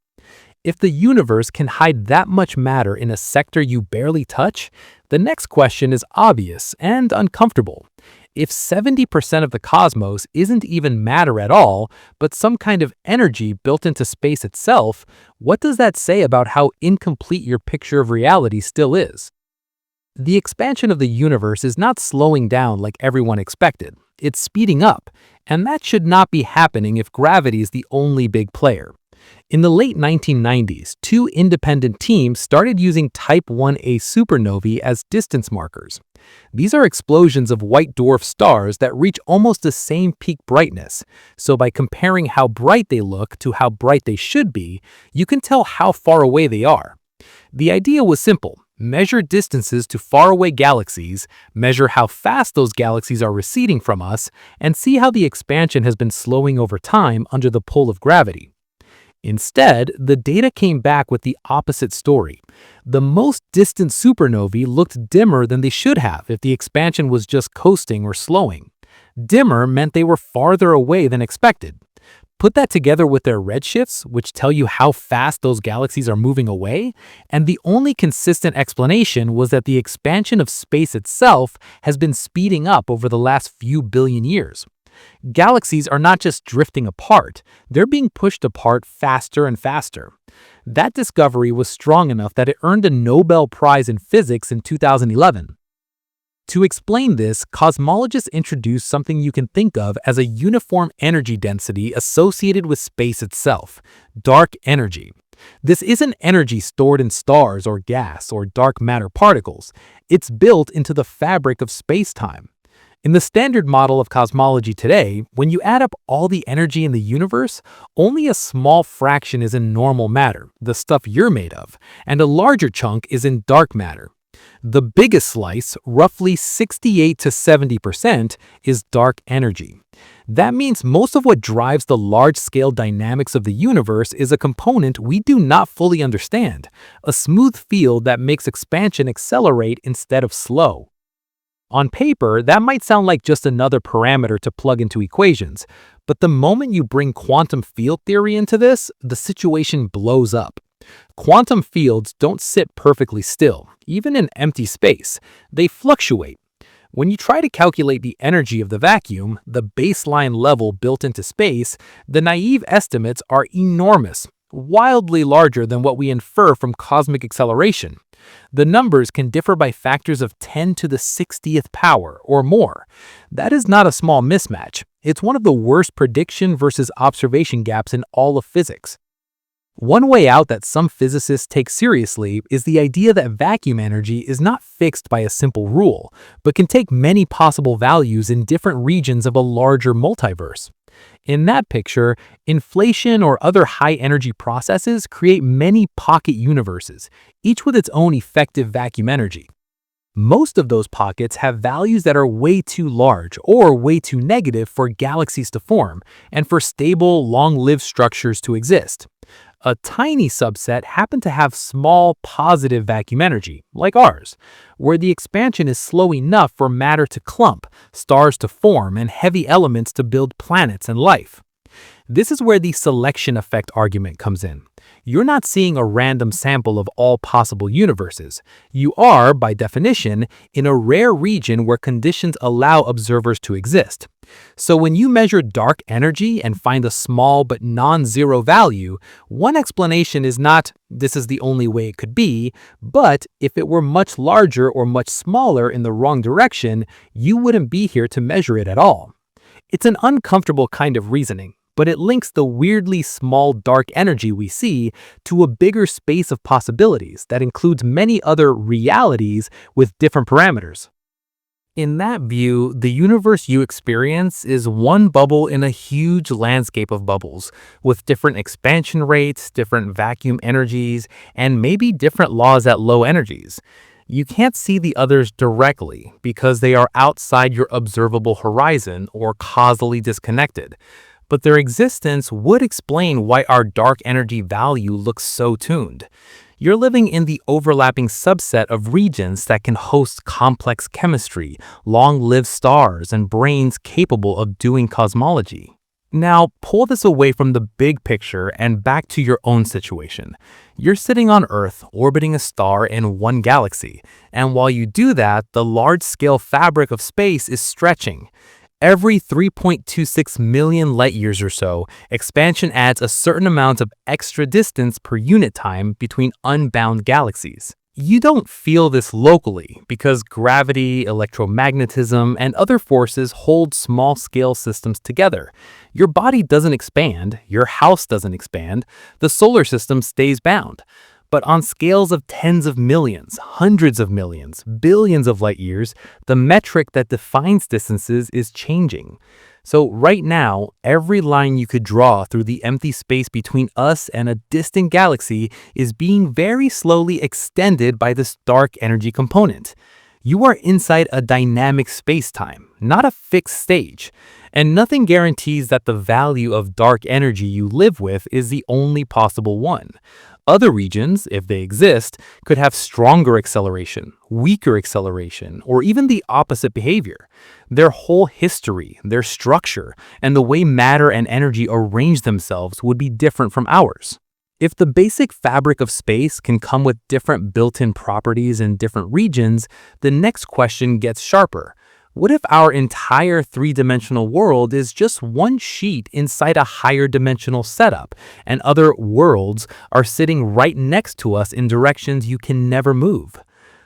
If the universe can hide that much matter in a sector you barely touch, the next question is obvious and uncomfortable. If 70% of the cosmos isn't even matter at all, but some kind of energy built into space itself, what does that say about how incomplete your picture of reality still is? The expansion of the universe is not slowing down like everyone expected. It's speeding up, and that should not be happening if gravity is the only big player. In the late 1990s, two independent teams started using Type 1a supernovae as distance markers. These are explosions of white dwarf stars that reach almost the same peak brightness, so by comparing how bright they look to how bright they should be, you can tell how far away they are. The idea was simple. Measure distances to faraway galaxies, measure how fast those galaxies are receding from us, and see how the expansion has been slowing over time under the pull of gravity. Instead, the data came back with the opposite story. The most distant supernovae looked dimmer than they should have if the expansion was just coasting or slowing. Dimmer meant they were farther away than expected. Put that together with their redshifts, which tell you how fast those galaxies are moving away, and the only consistent explanation was that the expansion of space itself has been speeding up over the last few billion years. Galaxies are not just drifting apart, they're being pushed apart faster and faster. That discovery was strong enough that it earned a Nobel Prize in Physics in 2011. To explain this, cosmologists introduced something you can think of as a uniform energy density associated with space itself, dark energy. This isn't energy stored in stars or gas or dark matter particles. It's built into the fabric of space-time. In the standard model of cosmology today, when you add up all the energy in the universe, only a small fraction is in normal matter, the stuff you're made of, and a larger chunk is in dark matter. The biggest slice, roughly 68 to 70%, is dark energy. That means most of what drives the large-scale dynamics of the universe is a component we do not fully understand, a smooth field that makes expansion accelerate instead of slow. On paper, that might sound like just another parameter to plug into equations, but the moment you bring quantum field theory into this, the situation blows up. Quantum fields don't sit perfectly still, even in empty space. They fluctuate. When you try to calculate the energy of the vacuum, the baseline level built into space, the naive estimates are enormous, wildly larger than what we infer from cosmic acceleration. The numbers can differ by factors of 10 to the 60th power or more. That is not a small mismatch. It's one of the worst prediction versus observation gaps in all of physics. One way out that some physicists take seriously is the idea that vacuum energy is not fixed by a simple rule, but can take many possible values in different regions of a larger multiverse. In that picture, inflation or other high-energy processes create many pocket universes, each with its own effective vacuum energy. Most of those pockets have values that are way too large or way too negative for galaxies to form and for stable, long-lived structures to exist. A tiny subset happen to have small positive vacuum energy, like ours, where the expansion is slow enough for matter to clump, stars to form, and heavy elements to build planets and life. This is where the selection effect argument comes in. You're not seeing a random sample of all possible universes. You are, by definition, in a rare region where conditions allow observers to exist. So when you measure dark energy and find a small but non-zero value, one explanation is not, this is the only way it could be, but if it were much larger or much smaller in the wrong direction, you wouldn't be here to measure it at all. It's an uncomfortable kind of reasoning, but it links the weirdly small dark energy we see to a bigger space of possibilities that includes many other realities with different parameters. In that view, the universe you experience is one bubble in a huge landscape of bubbles, with different expansion rates, different vacuum energies, and maybe different laws at low energies. You can't see the others directly because they are outside your observable horizon or causally disconnected. But their existence would explain why our dark energy value looks so tuned. You're living in the overlapping subset of regions that can host complex chemistry, long-lived stars, and branes capable of doing cosmology. Now, pull this away from the big picture and back to your own situation. You're sitting on Earth, orbiting a star in one galaxy, and while you do that, the large-scale fabric of space is stretching. Every 3.26 million light-years or so, expansion adds a certain amount of extra distance per unit time between unbound galaxies. You don't feel this locally because gravity, electromagnetism, and other forces hold small-scale systems together. Your body doesn't expand, your house doesn't expand, the solar system stays bound. But on scales of tens of millions, hundreds of millions, billions of light years, the metric that defines distances is changing. So right now, every line you could draw through the empty space between us and a distant galaxy is being very slowly extended by this dark energy component. You are inside a dynamic space-time, not a fixed stage. And nothing guarantees that the value of dark energy you live with is the only possible one. Other regions, if they exist, could have stronger acceleration, weaker acceleration, or even the opposite behavior. Their whole history, their structure, and the way matter and energy arrange themselves would be different from ours. If the basic fabric of space can come with different built-in properties in different regions, the next question gets sharper. What if our entire three-dimensional world is just one sheet inside a higher dimensional setup, and other worlds are sitting right next to us in directions you can never move?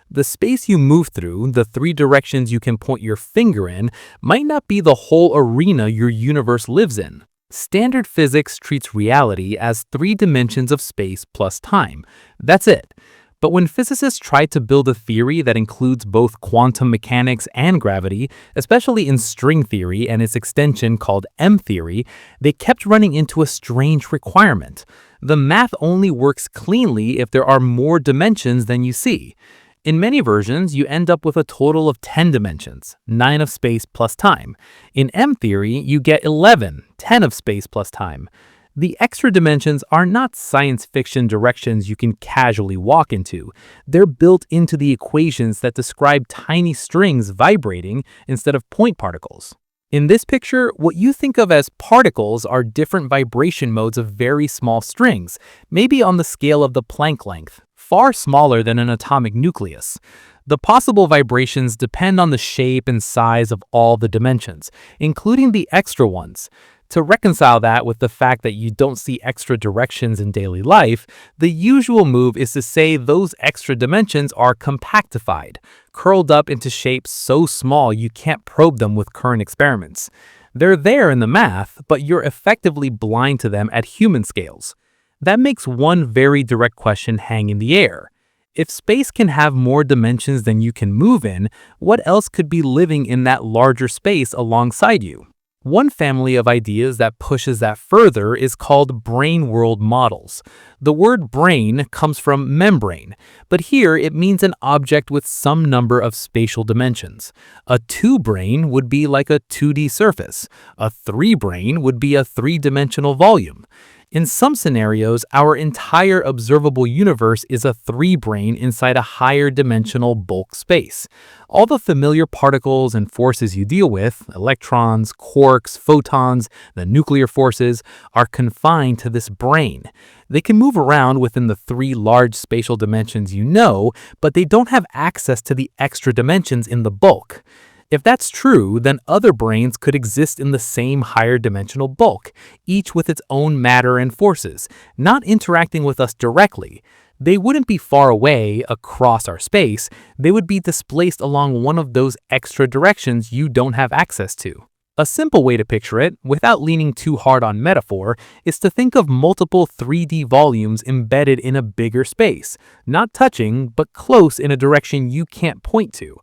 The space you move through, the three directions you can point your finger in, might not be the whole arena your universe lives in. Standard physics treats reality as three dimensions of space plus time. That's it. But when physicists tried to build a theory that includes both quantum mechanics and gravity, especially in string theory and its extension called M-theory, they kept running into a strange requirement. The math only works cleanly if there are more dimensions than you see. In many versions, you end up with a total of 10 dimensions, 9 of space plus time. In M-theory, you get 11, 10 of space plus time. The extra dimensions are not science fiction directions you can casually walk into. They're built into the equations that describe tiny strings vibrating instead of point particles. In this picture, what you think of as particles are different vibration modes of very small strings, maybe on the scale of the Planck length, far smaller than an atomic nucleus. The possible vibrations depend on the shape and size of all the dimensions, including the extra ones. To reconcile that with the fact that you don't see extra directions in daily life, the usual move is to say those extra dimensions are compactified, curled up into shapes so small you can't probe them with current experiments. They're there in the math, but you're effectively blind to them at human scales. That makes one very direct question hang in the air. If space can have more dimensions than you can move in, what else could be living in that larger space alongside you? One family of ideas that pushes that further is called brane world models. The word brane comes from membrane, but here it means an object with some number of spatial dimensions. A 2-brane would be like a 2D surface. A 3-brane would be a 3-dimensional volume. In some scenarios, our entire observable universe is a 3-brane inside a higher dimensional bulk space. All the familiar particles and forces you deal with, electrons, quarks, photons, the nuclear forces, are confined to this brane. They can move around within the 3 large spatial dimensions you know, but they don't have access to the extra dimensions in the bulk. If that's true, then other branes could exist in the same higher dimensional bulk, each with its own matter and forces, not interacting with us directly. They wouldn't be far away across our space, they would be displaced along one of those extra directions you don't have access to. A simple way to picture it, without leaning too hard on metaphor, is to think of multiple 3D volumes embedded in a bigger space, not touching, but close in a direction you can't point to.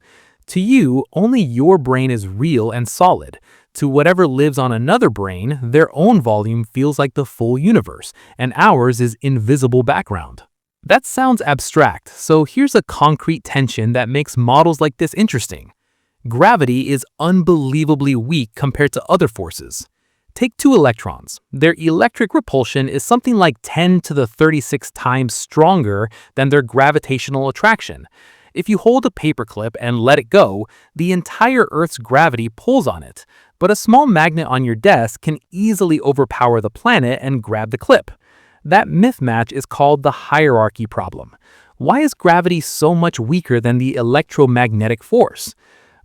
To you, only your brain is real and solid. To whatever lives on another brain, their own volume feels like the full universe, and ours is invisible background. That sounds abstract, so here's a concrete tension that makes models like this interesting. Gravity is unbelievably weak compared to other forces. Take 2 electrons. Their electric repulsion is something like 10 to the 36 times stronger than their gravitational attraction. If you hold a paperclip and let it go, the entire Earth's gravity pulls on it, but a small magnet on your desk can easily overpower the planet and grab the clip. That mismatch is called the hierarchy problem. Why is gravity so much weaker than the electromagnetic force?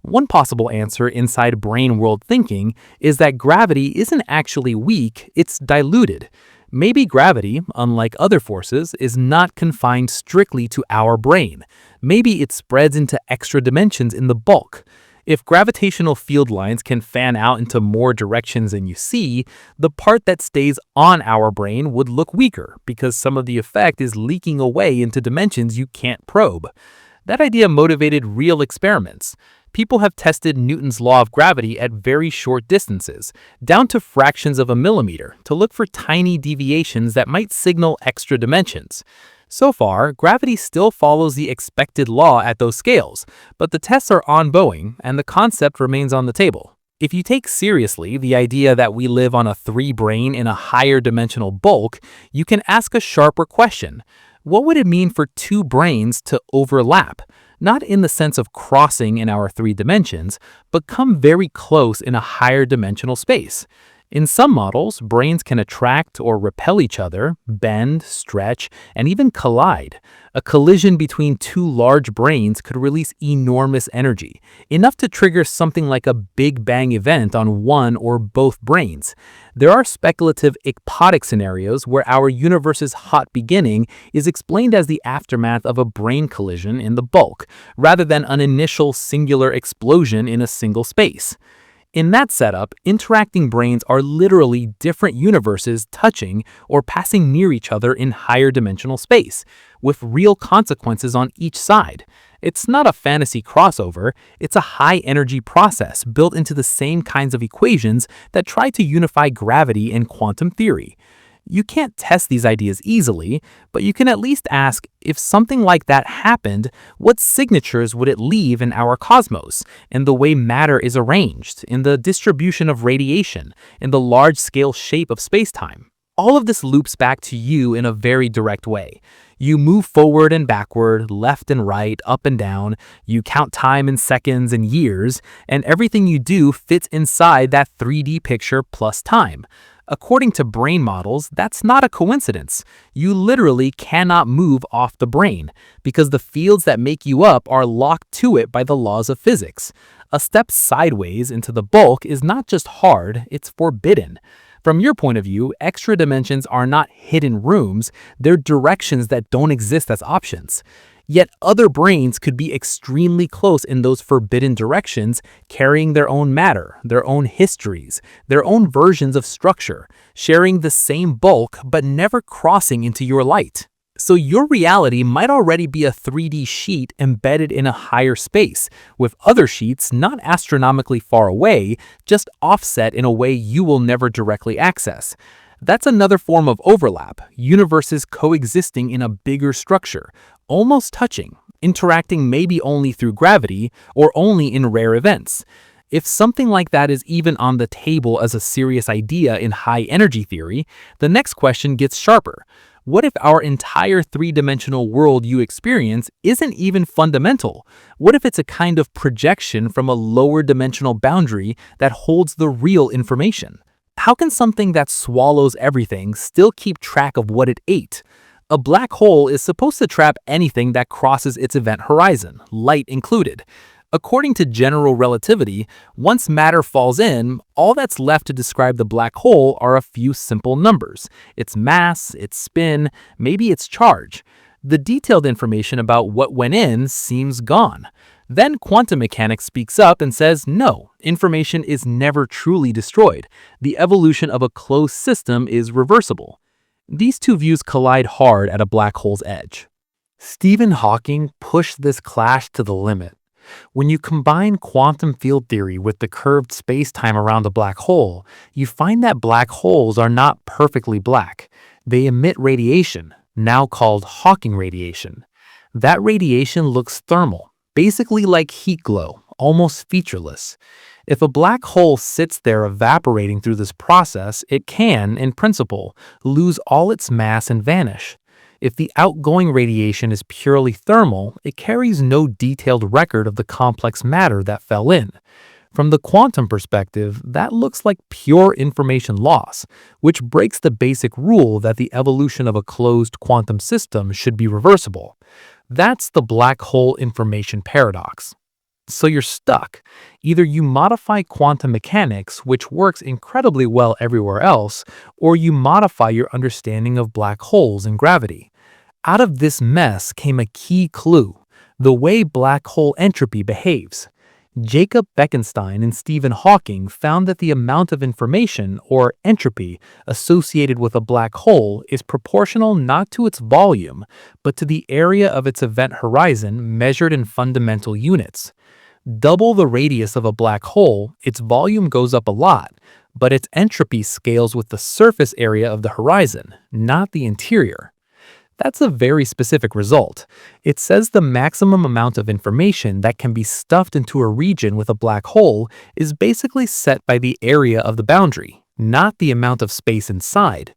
One possible answer inside brane world thinking is that gravity isn't actually weak, it's diluted. Maybe gravity, unlike other forces, is not confined strictly to our brain. Maybe it spreads into extra dimensions in the bulk. If gravitational field lines can fan out into more directions than you see, the part that stays on our brain would look weaker because some of the effect is leaking away into dimensions you can't probe. That idea motivated real experiments. People have tested Newton's law of gravity at very short distances, down to fractions of a millimeter, to look for tiny deviations that might signal extra dimensions. So far, gravity still follows the expected law at those scales, but the tests are ongoing and the concept remains on the table. If you take seriously the idea that we live on a three-brain in a higher dimensional bulk, you can ask a sharper question. What would it mean for two brains to overlap? Not in the sense of crossing in our three dimensions, but come very close in a higher dimensional space. In some models, brains can attract or repel each other, bend, stretch, and even collide. A collision between two large brains could release enormous energy, enough to trigger something like a Big Bang event on one or both brains. There are speculative ecpodic scenarios where our universe's hot beginning is explained as the aftermath of a brain collision in the bulk, rather than an initial singular explosion in a single space. In that setup, interacting brains are literally different universes touching or passing near each other in higher dimensional space, with real consequences on each side. It's not a fantasy crossover, it's a high-energy process built into the same kinds of equations that try to unify gravity and quantum theory. You can't test these ideas easily, but you can at least ask, if something like that happened, what signatures would it leave in our cosmos, in the way matter is arranged, in the distribution of radiation, in the large-scale shape of spacetime? All of this loops back to you in a very direct way. You move forward and backward, left and right, up and down, you count time in seconds and years, and everything you do fits inside that 3D picture plus time. According to brain models, that's not a coincidence. You literally cannot move off the brain, because the fields that make you up are locked to it by the laws of physics. A step sideways into the bulk is not just hard, it's forbidden. From your point of view, extra dimensions are not hidden rooms, they're directions that don't exist as options. Yet other brains could be extremely close in those forbidden directions, carrying their own matter, their own histories, their own versions of structure, sharing the same bulk but never crossing into your light. So your reality might already be a 3D sheet embedded in a higher space, with other sheets not astronomically far away, just offset in a way you will never directly access. That's another form of overlap, universes coexisting in a bigger structure, almost touching, interacting maybe only through gravity or only in rare events. If something like that is even on the table as a serious idea in high-energy theory, the next question gets sharper. What if our entire three-dimensional world you experience isn't even fundamental? What if it's a kind of projection from a lower dimensional boundary that holds the real information? How can something that swallows everything still keep track of what it ate? A black hole is supposed to trap anything that crosses its event horizon, light included. According to general relativity, once matter falls in, all that's left to describe the black hole are a few simple numbers: its mass, its spin, maybe its charge. The detailed information about what went in seems gone. Then quantum mechanics speaks up and says, no, information is never truly destroyed. The evolution of a closed system is reversible. These two views collide hard at a black hole's edge. Stephen Hawking pushed this clash to the limit. When you combine quantum field theory with the curved space-time around a black hole, you find that black holes are not perfectly black. They emit radiation, now called Hawking radiation. That radiation looks thermal, basically like heat glow, almost featureless. If a black hole sits there evaporating through this process, it can, in principle, lose all its mass and vanish. If the outgoing radiation is purely thermal, it carries no detailed record of the complex matter that fell in. From the quantum perspective, that looks like pure information loss, which breaks the basic rule that the evolution of a closed quantum system should be reversible. That's the black hole information paradox. So you're stuck. Either you modify quantum mechanics, which works incredibly well everywhere else, or you modify your understanding of black holes and gravity. Out of this mess came a key clue: the way black hole entropy behaves. Jacob Bekenstein and Stephen Hawking found that the amount of information, or entropy, associated with a black hole is proportional not to its volume, but to the area of its event horizon measured in fundamental units. Double the radius of a black hole, its volume goes up a lot, but its entropy scales with the surface area of the horizon, not the interior. That's a very specific result. It says the maximum amount of information that can be stuffed into a region with a black hole is basically set by the area of the boundary, not the amount of space inside.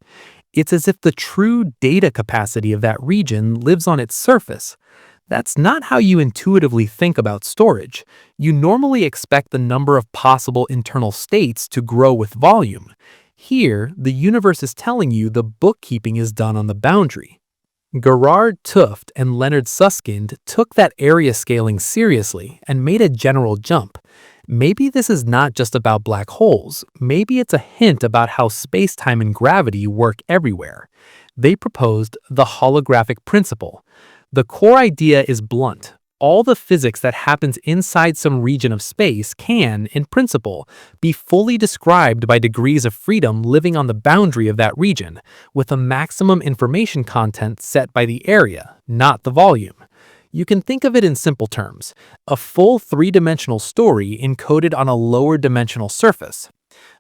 It's as if the true data capacity of that region lives on its surface. That's not how you intuitively think about storage. You normally expect the number of possible internal states to grow with volume. Here, the universe is telling you the bookkeeping is done on the boundary. Gerard Tufte and Leonard Susskind took that area scaling seriously and made a general jump. Maybe this is not just about black holes, maybe it's a hint about how space-time and gravity work everywhere. They proposed the holographic principle. The core idea is blunt. All the physics that happens inside some region of space can, in principle, be fully described by degrees of freedom living on the boundary of that region, with a maximum information content set by the area, not the volume. You can think of it in simple terms: a full three-dimensional story encoded on a lower dimensional surface.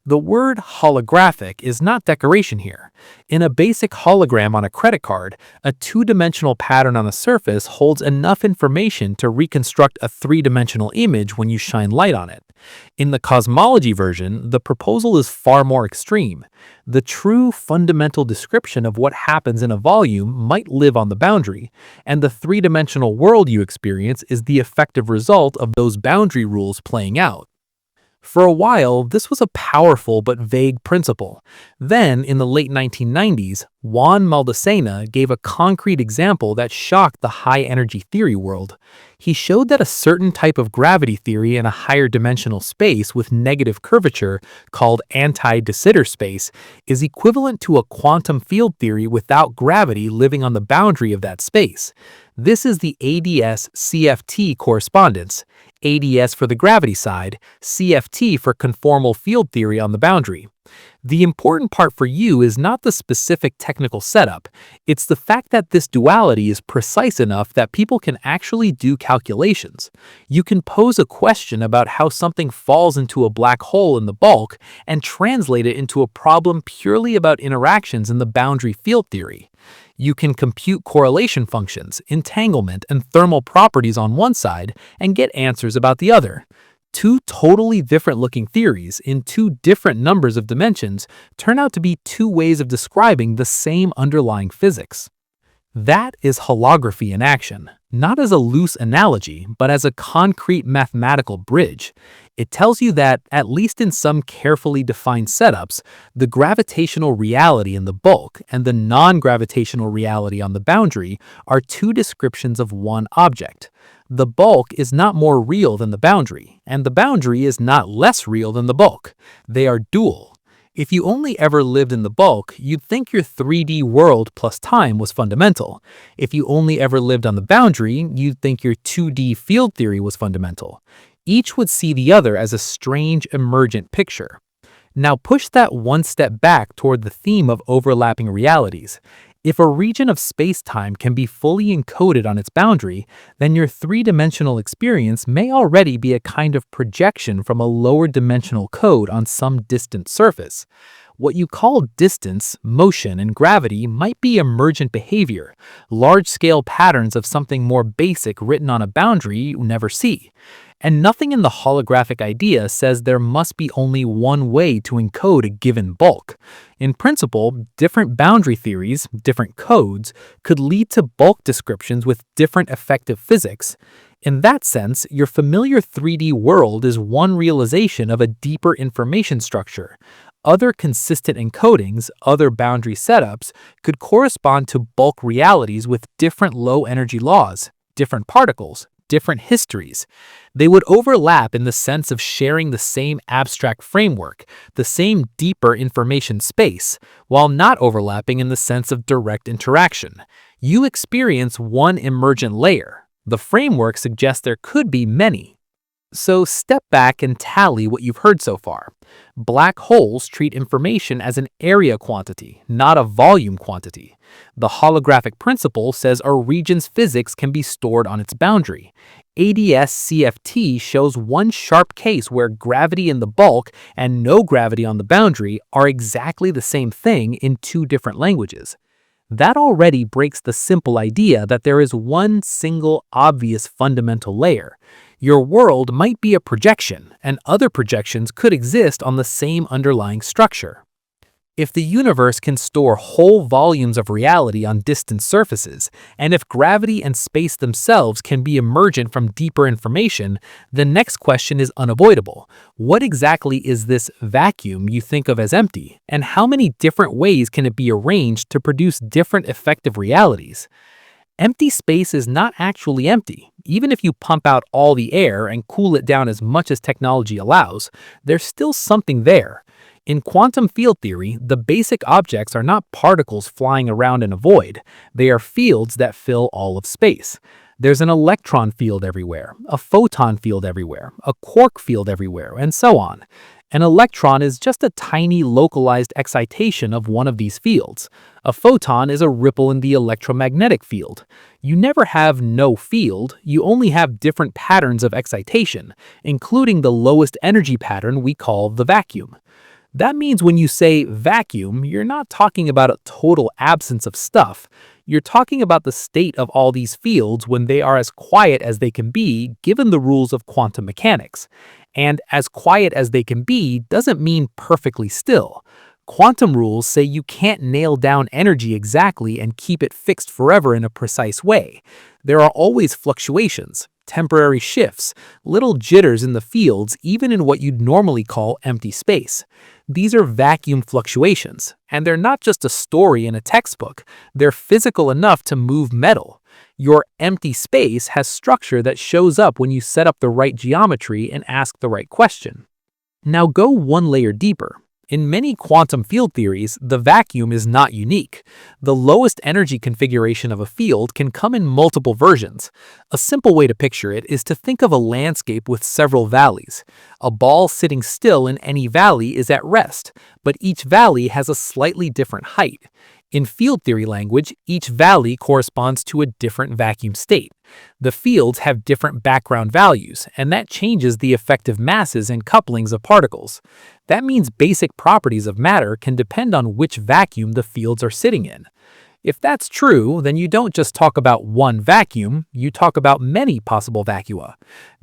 The word holographic is not decoration here. In a basic hologram on a credit card, a two-dimensional pattern on the surface holds enough information to reconstruct a three-dimensional image when you shine light on it. In the cosmology version, the proposal is far more extreme. The true fundamental description of what happens in a volume might live on the boundary, and the three-dimensional world you experience is the effective result of those boundary rules playing out. For a while, this was a powerful but vague principle. Then, in the late 1990s, Juan Maldacena gave a concrete example that shocked the high-energy theory world. He showed that a certain type of gravity theory in a higher dimensional space with negative curvature, called anti-de Sitter space, is equivalent to a quantum field theory without gravity living on the boundary of that space. This is the ADS-CFT correspondence. ADS for the gravity side, CFT for conformal field theory on the boundary. The important part for you is not the specific technical setup, it's the fact that this duality is precise enough that people can actually do calculations. You can pose a question about how something falls into a black hole in the bulk and translate it into a problem purely about interactions in the boundary field theory. You can compute correlation functions, entanglement, and thermal properties on one side and get answers about the other. Two totally different looking theories in two different numbers of dimensions turn out to be two ways of describing the same underlying physics. That is holography in action, not as a loose analogy, but as a concrete mathematical bridge. It tells you that, at least in some carefully defined setups, the gravitational reality in the bulk and the non-gravitational reality on the boundary are two descriptions of one object. The bulk is not more real than the boundary, and the boundary is not less real than the bulk. They are dual. If you only ever lived in the bulk, you'd think your 3D world plus time was fundamental. If you only ever lived on the boundary, you'd think your 2D field theory was fundamental. Each would see the other as a strange emergent picture. Now push that one step back toward the theme of overlapping realities. If a region of space-time can be fully encoded on its boundary, then your three-dimensional experience may already be a kind of projection from a lower dimensional code on some distant surface. What you call distance, motion, and gravity might be emergent behavior, large-scale patterns of something more basic written on a boundary you never see. And nothing in the holographic idea says there must be only one way to encode a given bulk. In principle, different boundary theories, different codes, could lead to bulk descriptions with different effective physics. In that sense, your familiar 3D world is one realization of a deeper information structure. Other consistent encodings, other boundary setups, could correspond to bulk realities with different low-energy laws, different particles, different histories. They would overlap in the sense of sharing the same abstract framework, the same deeper information space, while not overlapping in the sense of direct interaction. You experience one emergent layer. The framework suggests there could be many. So step back and tally what you've heard so far. Black holes treat information as an area quantity, not a volume quantity. The holographic principle says a region's physics can be stored on its boundary. ADS-CFT shows one sharp case where gravity in the bulk and no gravity on the boundary are exactly the same thing in two different languages. That already breaks the simple idea that there is one single obvious fundamental layer. Your world might be a projection, and other projections could exist on the same underlying structure. If the universe can store whole volumes of reality on distant surfaces, and if gravity and space themselves can be emergent from deeper information, the next question is unavoidable. What exactly is this vacuum you think of as empty, and how many different ways can it be arranged to produce different effective realities? Empty space is not actually empty. Even if you pump out all the air and cool it down as much as technology allows, there's still something there. In quantum field theory, the basic objects are not particles flying around in a void. They are fields that fill all of space. There's an electron field everywhere, a photon field everywhere, a quark field everywhere, and so on. An electron is just a tiny localized excitation of one of these fields. A photon is a ripple in the electromagnetic field. You never have no field, you only have different patterns of excitation, including the lowest energy pattern we call the vacuum. That means when you say vacuum, you're not talking about a total absence of stuff. You're talking about the state of all these fields when they are as quiet as they can be given the rules of quantum mechanics. And as quiet as they can be doesn't mean perfectly still. Quantum rules say you can't nail down energy exactly and keep it fixed forever in a precise way. There are always fluctuations, temporary shifts, little jitters in the fields, even in what you'd normally call empty space. These are vacuum fluctuations, and they're not just a story in a textbook. They're physical enough to move metal. Your empty space has structure that shows up when you set up the right geometry and ask the right question. Now go one layer deeper. In many quantum field theories, the vacuum is not unique. The lowest energy configuration of a field can come in multiple versions. A simple way to picture it is to think of a landscape with several valleys. A ball sitting still in any valley is at rest, but each valley has a slightly different height. In field theory language, each valley corresponds to a different vacuum state. The fields have different background values, and that changes the effective masses and couplings of particles. That means basic properties of matter can depend on which vacuum the fields are sitting in. If that's true, then you don't just talk about one vacuum, you talk about many possible vacua.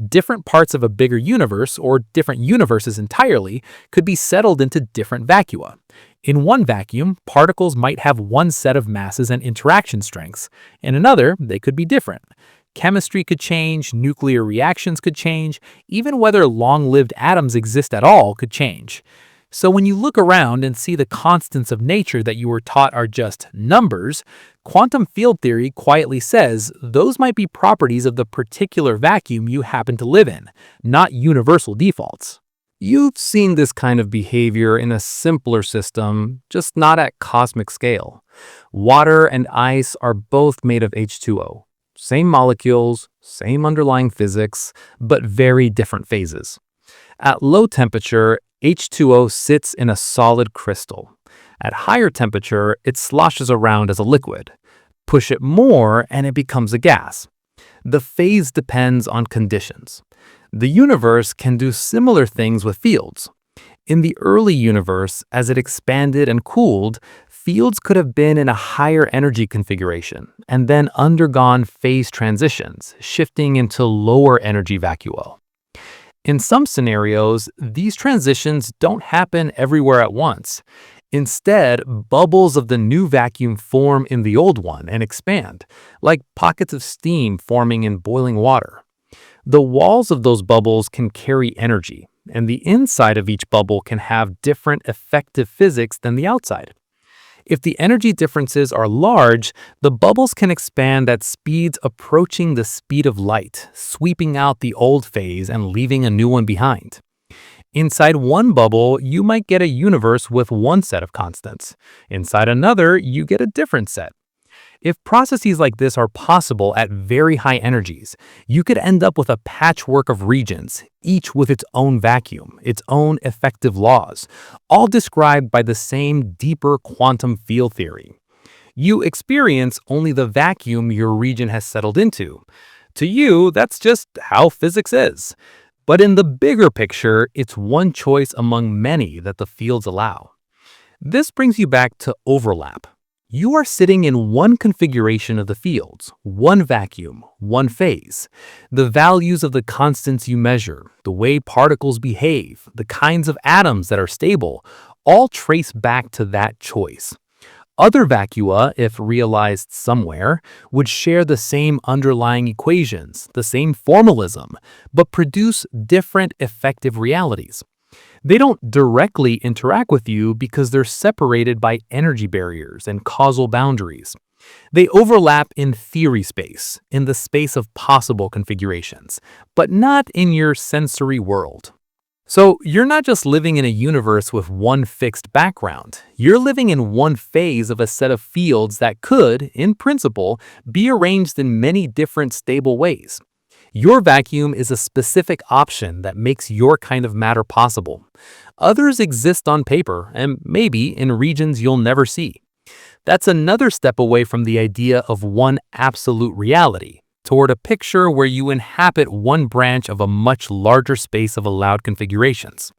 Different parts of a bigger universe, or different universes entirely, could be settled into different vacua. In one vacuum, particles might have one set of masses and interaction strengths. In another, they could be different. Chemistry could change, nuclear reactions could change, even whether long-lived atoms exist at all could change. So when you look around and see the constants of nature that you were taught are just numbers, quantum field theory quietly says those might be properties of the particular vacuum you happen to live in, not universal defaults. You've seen this kind of behavior in a simpler system, just not at cosmic scale. Water and ice are both made of H2O. Same molecules, same underlying physics, but very different phases. At low temperature, H2O sits in a solid crystal. At higher temperature, it sloshes around as a liquid. Push it more and it becomes a gas. The phase depends on conditions. The universe can do similar things with fields. In the early universe, as it expanded and cooled, fields could have been in a higher energy configuration and then undergone phase transitions, shifting into lower energy vacuo. In some scenarios, these transitions don't happen everywhere at once. Instead, bubbles of the new vacuum form in the old one and expand, like pockets of steam forming in boiling water. The walls of those bubbles can carry energy, and the inside of each bubble can have different effective physics than the outside. If the energy differences are large, the bubbles can expand at speeds approaching the speed of light, sweeping out the old phase and leaving a new one behind. Inside one bubble, you might get a universe with one set of constants. Inside another, you get a different set. If processes like this are possible at very high energies, you could end up with a patchwork of regions, each with its own vacuum, its own effective laws, all described by the same deeper quantum field theory. You experience only the vacuum your region has settled into. To you, that's just how physics is. But in the bigger picture, it's one choice among many that the fields allow. This brings you back to overlap. You are sitting in one configuration of the fields, one vacuum, one phase. The values of the constants you measure, the way particles behave, the kinds of atoms that are stable, all trace back to that choice. Other vacua, if realized somewhere, would share the same underlying equations, the same formalism, but produce different effective realities. They don't directly interact with you because they're separated by energy barriers and causal boundaries. They overlap in theory space, in the space of possible configurations, but not in your sensory world. So you're not just living in a universe with one fixed background. You're living in one phase of a set of fields that could, in principle, be arranged in many different stable ways. Your vacuum is a specific option that makes your kind of matter possible. Others exist on paper and maybe in regions you'll never see. That's another step away from the idea of one absolute reality, toward a picture where you inhabit one branch of a much larger space of allowed configurations.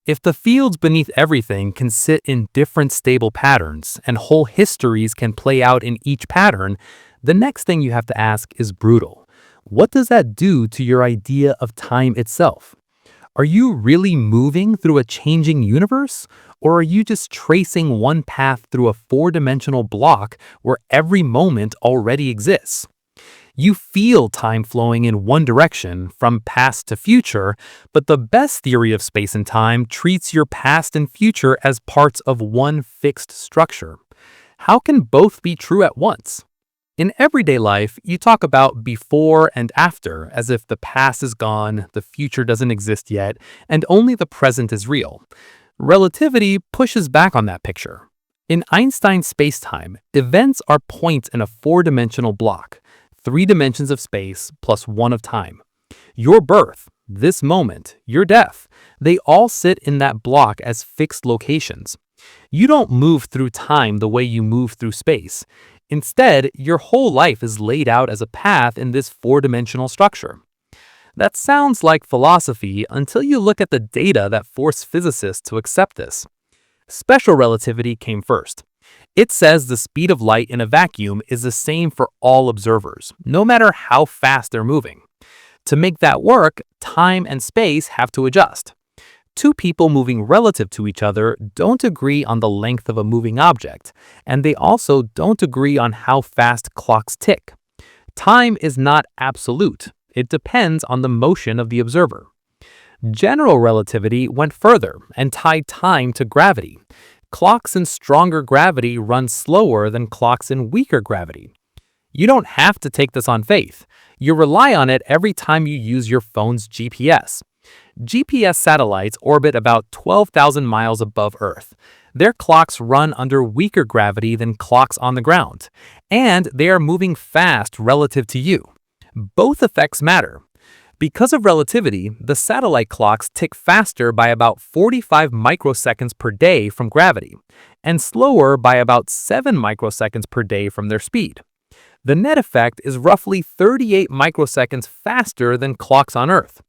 If the fields beneath everything can sit in different stable patterns and whole histories can play out in each pattern, the next thing you have to ask is brutal. What does that do to your idea of time itself? Are you really moving through a changing universe? Or are you just tracing one path through a four-dimensional block where every moment already exists? You feel time flowing in one direction, from past to future, but the best theory of space and time treats your past and future as parts of one fixed structure. How can both be true at once? In everyday life, you talk about before and after as if the past is gone, the future doesn't exist yet, and only the present is real. Relativity pushes back on that picture. In Einstein's spacetime, events are points in a four-dimensional block, 3 dimensions of space plus 1 of time. Your birth, this moment, your death, they all sit in that block as fixed locations. You don't move through time the way you move through space. Instead, your whole life is laid out as a path in this four-dimensional structure. That sounds like philosophy until you look at the data that force physicists to accept this. Special relativity came first. It says the speed of light in a vacuum is the same for all observers, no matter how fast they're moving. To make that work, time and space have to adjust. Two people moving relative to each other don't agree on the length of a moving object, and they also don't agree on how fast clocks tick. Time is not absolute. It depends on the motion of the observer. General relativity went further and tied time to gravity. Clocks in stronger gravity run slower than clocks in weaker gravity. You don't have to take this on faith. You rely on it every time you use your phone's GPS. GPS satellites orbit about 12,000 miles above Earth. Their clocks run under weaker gravity than clocks on the ground, and they are moving fast relative to you. Both effects matter. Because of relativity, the satellite clocks tick faster by about 45 microseconds per day from gravity, and slower by about 7 microseconds per day from their speed. The net effect is roughly 38 microseconds faster than clocks on Earth.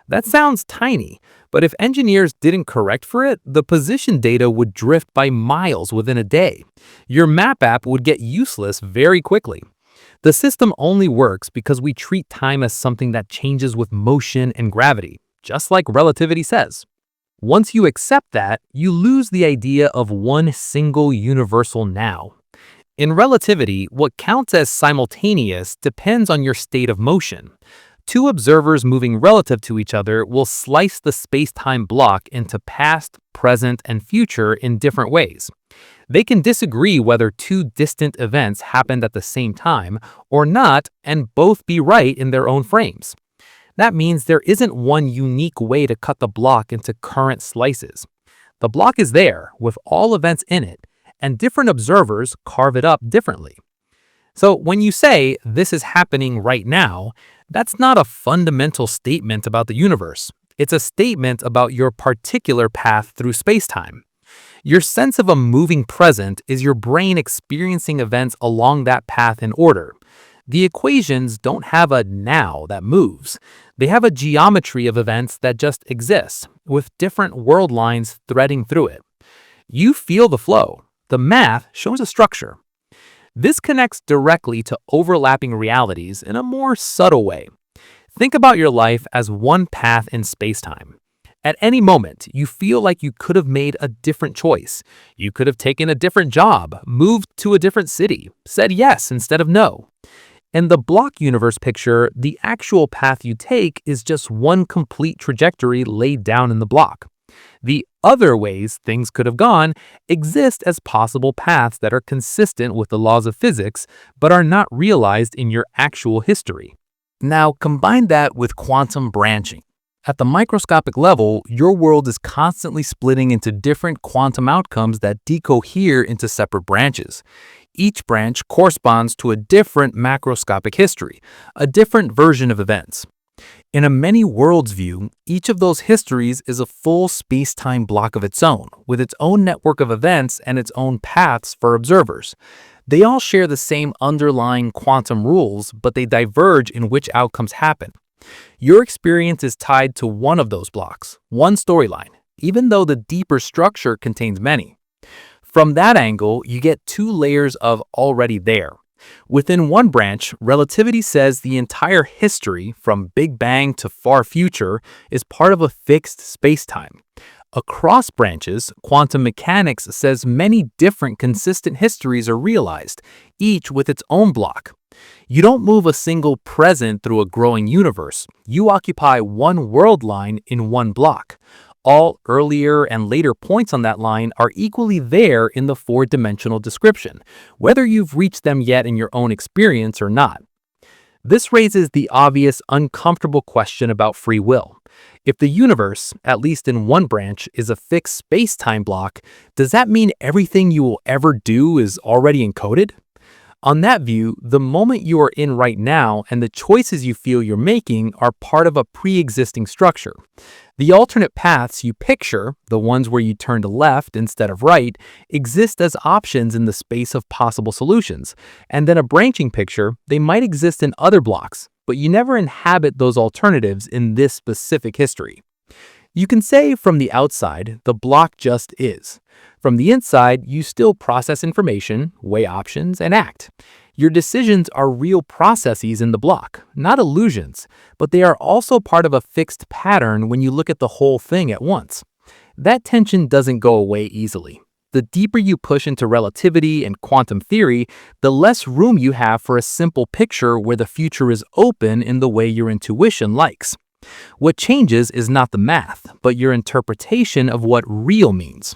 That sounds tiny, but if engineers didn't correct for it, the position data would drift by miles within a day. Your map app would get useless very quickly. The system only works because we treat time as something that changes with motion and gravity, just like relativity says. Once you accept that, you lose the idea of one single universal now. In relativity, what counts as simultaneous depends on your state of motion. Two observers moving relative to each other will slice the space-time block into past, present, and future in different ways. They can disagree whether two distant events happened at the same time or not, and both be right in their own frames. That means there isn't one unique way to cut the block into current slices. The block is there, with all events in it, and different observers carve it up differently. So when you say, "this is happening right now," that's not a fundamental statement about the universe. It's a statement about your particular path through space-time. Your sense of a moving present is your brain experiencing events along that path in order. The equations don't have a now that moves. They have a geometry of events that just exists, with different world lines threading through it. You feel the flow. The math shows a structure. This connects directly to overlapping realities in a more subtle way. Think about your life as one path in spacetime. At any moment, you feel like you could have made a different choice. You could have taken a different job, moved to a different city, said yes instead of no. In the block universe picture, the actual path you take is just one complete trajectory laid down in the block. The other ways things could have gone exist as possible paths that are consistent with the laws of physics, but are not realized in your actual history. Now, combine that with quantum branching. At the microscopic level, your world is constantly splitting into different quantum outcomes that decohere into separate branches. Each branch corresponds to a different macroscopic history, a different version of events. In a many worlds view, each of those histories is a full space-time block of its own, with its own network of events and its own paths for observers. They all share the same underlying quantum rules, but they diverge in which outcomes happen. Your experience is tied to one of those blocks, one storyline, even though the deeper structure contains many. From that angle, you get two layers of already there. Within one branch, relativity says the entire history, from Big Bang to far future, is part of a fixed spacetime. Across branches, quantum mechanics says many different consistent histories are realized, each with its own block. You don't move a single present through a growing universe. You occupy one world line in one block. All earlier and later points on that line are equally there in the four-dimensional description, whether you've reached them yet in your own experience or not. This raises the obvious, uncomfortable question about free will. If the universe, at least in one branch, is a fixed space-time block, does that mean everything you will ever do is already encoded? On that view, the moment you are in right now and the choices you feel you're making are part of a pre-existing structure. The alternate paths you picture, the ones where you turn to left instead of right, exist as options in the space of possible solutions. And then a branching picture, they might exist in other blocks, but you never inhabit those alternatives in this specific history. You can say from the outside, the block just is. From the inside, you still process information, weigh options, and act. Your decisions are real processes in the block, not illusions, but they are also part of a fixed pattern when you look at the whole thing at once. That tension doesn't go away easily. The deeper you push into relativity and quantum theory, the less room you have for a simple picture where the future is open in the way your intuition likes. What changes is not the math, but your interpretation of what real means.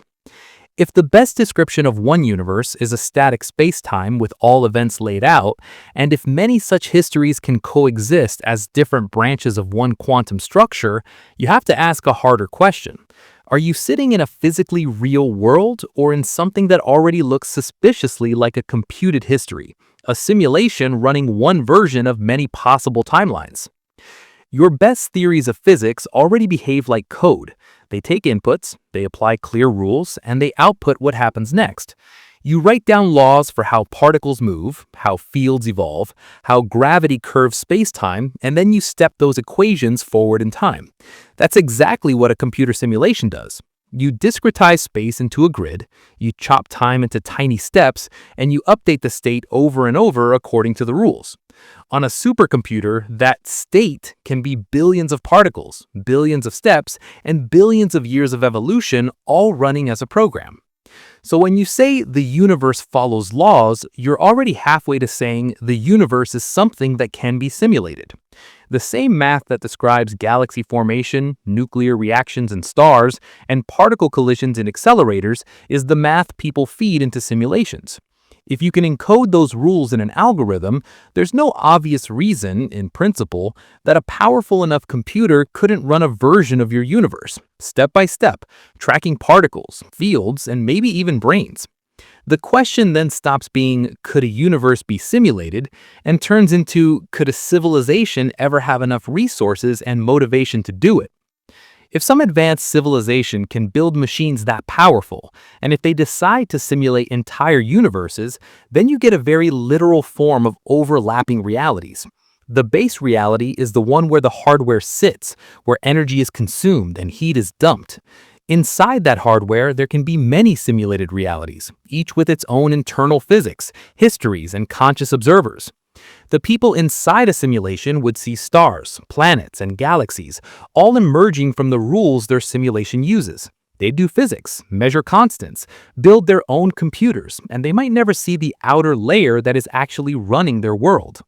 If the best description of one universe is a static spacetime with all events laid out, and if many such histories can coexist as different branches of one quantum structure, you have to ask a harder question. Are you sitting in a physically real world or in something that already looks suspiciously like a computed history, a simulation running one version of many possible timelines? Your best theories of physics already behave like code. They take inputs, they apply clear rules, and they output what happens next. You write down laws for how particles move, how fields evolve, how gravity curves space-time, and then you step those equations forward in time. That's exactly what a computer simulation does. You discretize space into a grid, you chop time into tiny steps, and you update the state over and over according to the rules. On a supercomputer, that state can be billions of particles, billions of steps, and billions of years of evolution all running as a program. So when you say the universe follows laws, you're already halfway to saying the universe is something that can be simulated. The same math that describes galaxy formation, nuclear reactions in stars, and particle collisions in accelerators is the math people feed into simulations. If you can encode those rules in an algorithm, there's no obvious reason, in principle, that a powerful enough computer couldn't run a version of your universe, step by step, tracking particles, fields, and maybe even branes. The question then stops being, could a universe be simulated, and turns into, could a civilization ever have enough resources and motivation to do it? If some advanced civilization can build machines that powerful, and if they decide to simulate entire universes, then you get a very literal form of overlapping realities. The base reality is the one where the hardware sits, where energy is consumed and heat is dumped. Inside that hardware, there can be many simulated realities, each with its own internal physics, histories, and conscious observers. The people inside a simulation would see stars, planets, and galaxies, all emerging from the rules their simulation uses. They'd do physics, measure constants, build their own computers, and they might never see the outer layer that is actually running their world.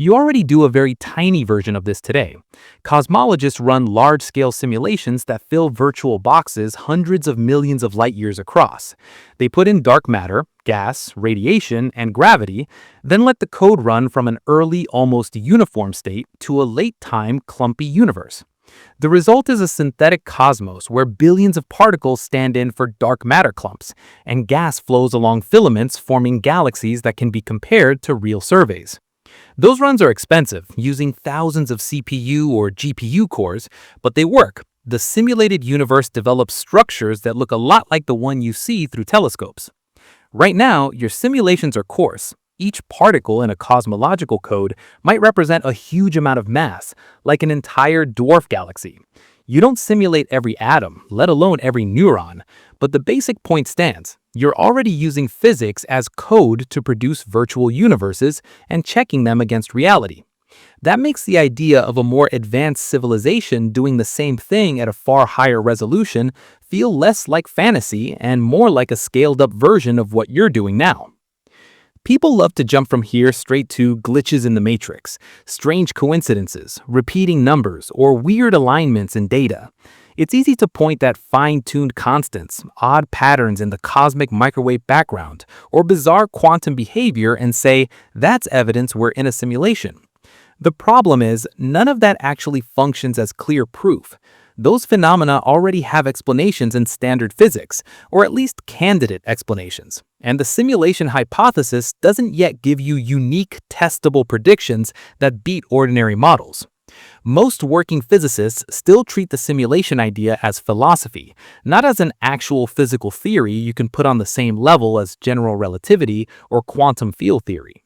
You already do a very tiny version of this today. Cosmologists run large-scale simulations that fill virtual boxes hundreds of millions of light years across. They put in dark matter, gas, radiation, and gravity, then let the code run from an early, almost uniform state to a late-time, clumpy universe. The result is a synthetic cosmos where billions of particles stand in for dark matter clumps, and gas flows along filaments forming galaxies that can be compared to real surveys. Those runs are expensive, using thousands of CPU or GPU cores, but they work. The simulated universe develops structures that look a lot like the one you see through telescopes. Right now, your simulations are coarse. Each particle in a cosmological code might represent a huge amount of mass, like an entire dwarf galaxy. You don't simulate every atom, let alone every neuron, but the basic point stands. You're already using physics as code to produce virtual universes and checking them against reality. That makes the idea of a more advanced civilization doing the same thing at a far higher resolution feel less like fantasy and more like a scaled-up version of what you're doing now. People love to jump from here straight to glitches in the matrix, strange coincidences, repeating numbers, or weird alignments in data. It's easy to point at fine-tuned constants, odd patterns in the cosmic microwave background, or bizarre quantum behavior and say, that's evidence we're in a simulation. The problem is, none of that actually functions as clear proof. Those phenomena already have explanations in standard physics, or at least candidate explanations. And the simulation hypothesis doesn't yet give you unique, testable predictions that beat ordinary models. Most working physicists still treat the simulation idea as philosophy, not as an actual physical theory you can put on the same level as general relativity or quantum field theory.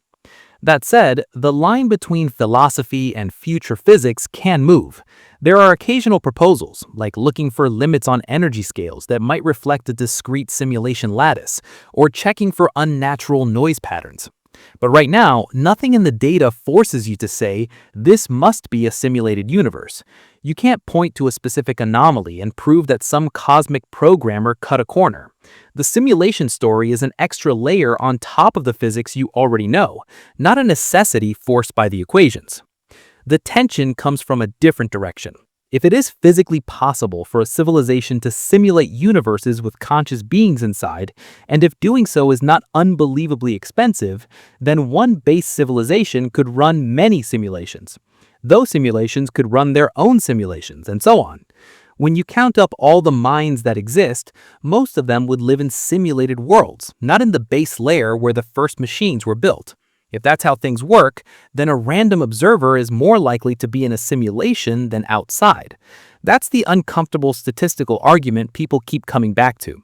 That said, the line between philosophy and future physics can move. There are occasional proposals, like looking for limits on energy scales that might reflect a discrete simulation lattice, or checking for unnatural noise patterns. But right now, nothing in the data forces you to say, this must be a simulated universe. You can't point to a specific anomaly and prove that some cosmic programmer cut a corner. The simulation story is an extra layer on top of the physics you already know, not a necessity forced by the equations. The tension comes from a different direction. If it is physically possible for a civilization to simulate universes with conscious beings inside, and if doing so is not unbelievably expensive, then one base civilization could run many simulations. Those simulations could run their own simulations, and so on. When you count up all the minds that exist, most of them would live in simulated worlds, not in the base layer where the first machines were built. If that's how things work, then a random observer is more likely to be in a simulation than outside. That's the uncomfortable statistical argument people keep coming back to.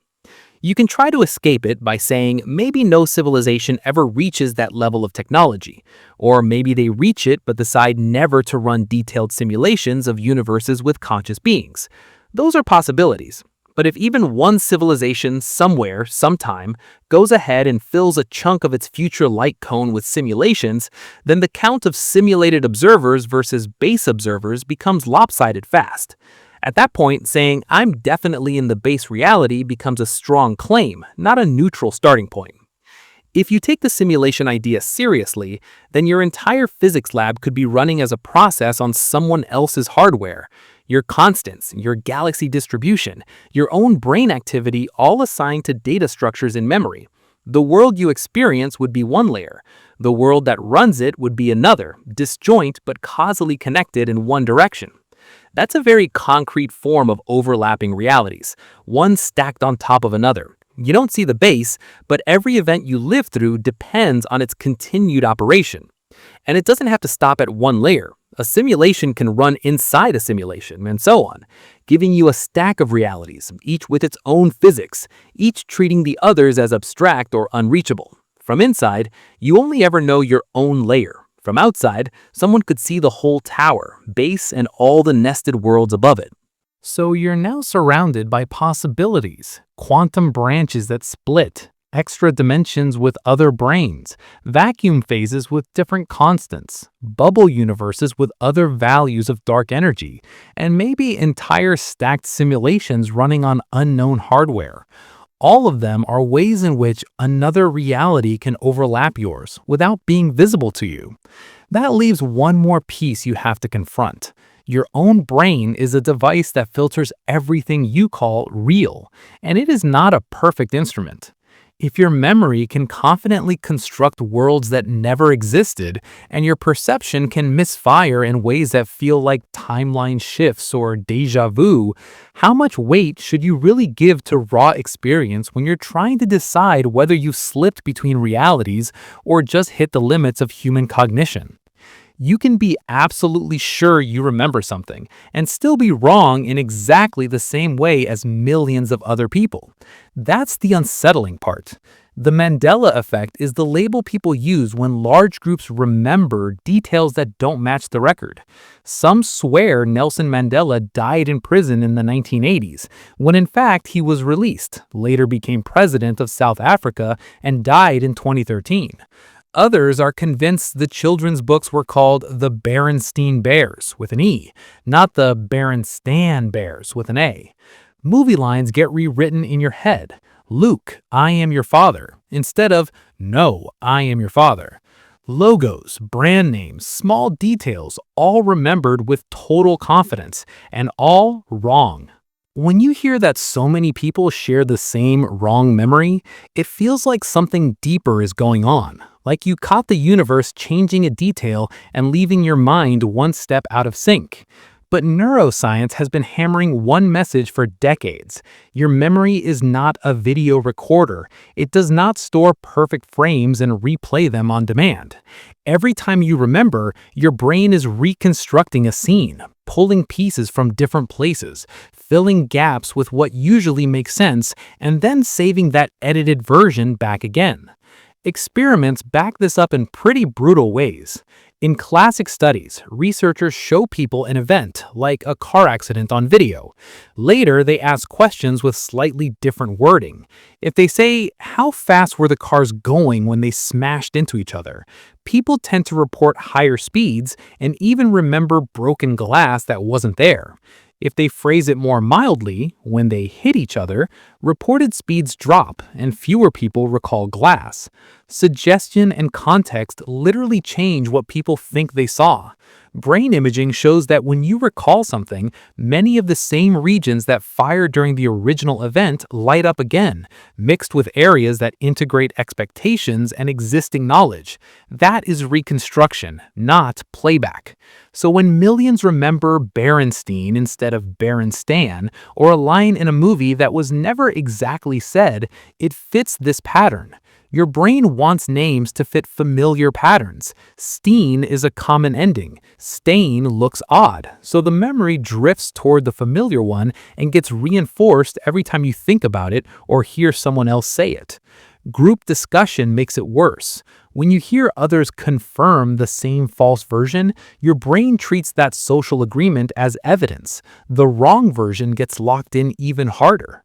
You can try to escape it by saying maybe no civilization ever reaches that level of technology, or maybe they reach it but decide never to run detailed simulations of universes with conscious beings. Those are possibilities. But if even one civilization somewhere, sometime, goes ahead and fills a chunk of its future light cone with simulations, then the count of simulated observers versus base observers becomes lopsided fast. At that point, saying, I'm definitely in the base reality becomes a strong claim, not a neutral starting point. If you take the simulation idea seriously, then your entire physics lab could be running as a process on someone else's hardware. Your constants, your galaxy distribution, your own brain activity all assigned to data structures in memory. The world you experience would be one layer. The world that runs it would be another, disjoint but causally connected in one direction. That's a very concrete form of overlapping realities, one stacked on top of another. You don't see the base, but every event you live through depends on its continued operation. And it doesn't have to stop at one layer. A simulation can run inside a simulation, and so on, giving you a stack of realities, each with its own physics, each treating the others as abstract or unreachable. From inside, you only ever know your own layer. From outside, someone could see the whole tower, base, and all the nested worlds above it. So you're now surrounded by possibilities, quantum branches that split, extra dimensions with other branes, vacuum phases with different constants, bubble universes with other values of dark energy, and maybe entire stacked simulations running on unknown hardware. All of them are ways in which another reality can overlap yours without being visible to you. That leaves one more piece you have to confront. Your own brain is a device that filters everything you call real, and it is not a perfect instrument. If your memory can confidently construct worlds that never existed, and your perception can misfire in ways that feel like timeline shifts or déjà vu, how much weight should you really give to raw experience when you're trying to decide whether you slipped between realities or just hit the limits of human cognition? You can be absolutely sure you remember something and still be wrong in exactly the same way as millions of other people. That's the unsettling part. The Mandela Effect is the label people use when large groups remember details that don't match the record. Some swear Nelson Mandela died in prison in the 1980s, when in fact he was released, later became president of South Africa, and died in 2013. Others are convinced the children's books were called the Berenstein Bears with an E, not the Berenstain Bears with an A. Movie lines get rewritten in your head. Luke, I am your father, instead of no, I am your father. Logos, brand names, small details, all remembered with total confidence, and all wrong. When you hear that so many people share the same wrong memory, it feels like something deeper is going on, like you caught the universe changing a detail and leaving your mind one step out of sync. But neuroscience has been hammering one message for decades. Your memory is not a video recorder. It does not store perfect frames and replay them on demand. Every time you remember, your brain is reconstructing a scene, pulling pieces from different places, filling gaps with what usually makes sense, and then saving that edited version back again. Experiments back this up in pretty brutal ways. In classic studies, researchers show people an event, like a car accident on video. Later, they ask questions with slightly different wording. If they say, how fast were the cars going when they smashed into each other? People tend to report higher speeds and even remember broken glass that wasn't there. If they phrase it more mildly, when they hit each other, reported speeds drop and fewer people recall glass. Suggestion and context literally change what people think they saw. Brain imaging shows that when you recall something, many of the same regions that fired during the original event light up again, mixed with areas that integrate expectations and existing knowledge. That is reconstruction, not playback. So when millions remember Berenstein instead of Berenstain, or a line in a movie that was never exactly said, it fits this pattern. Your brain wants names to fit familiar patterns. Steen is a common ending. Stain looks odd, so the memory drifts toward the familiar one and gets reinforced every time you think about it or hear someone else say it. Group discussion makes it worse. When you hear others confirm the same false version, your brain treats that social agreement as evidence. The wrong version gets locked in even harder.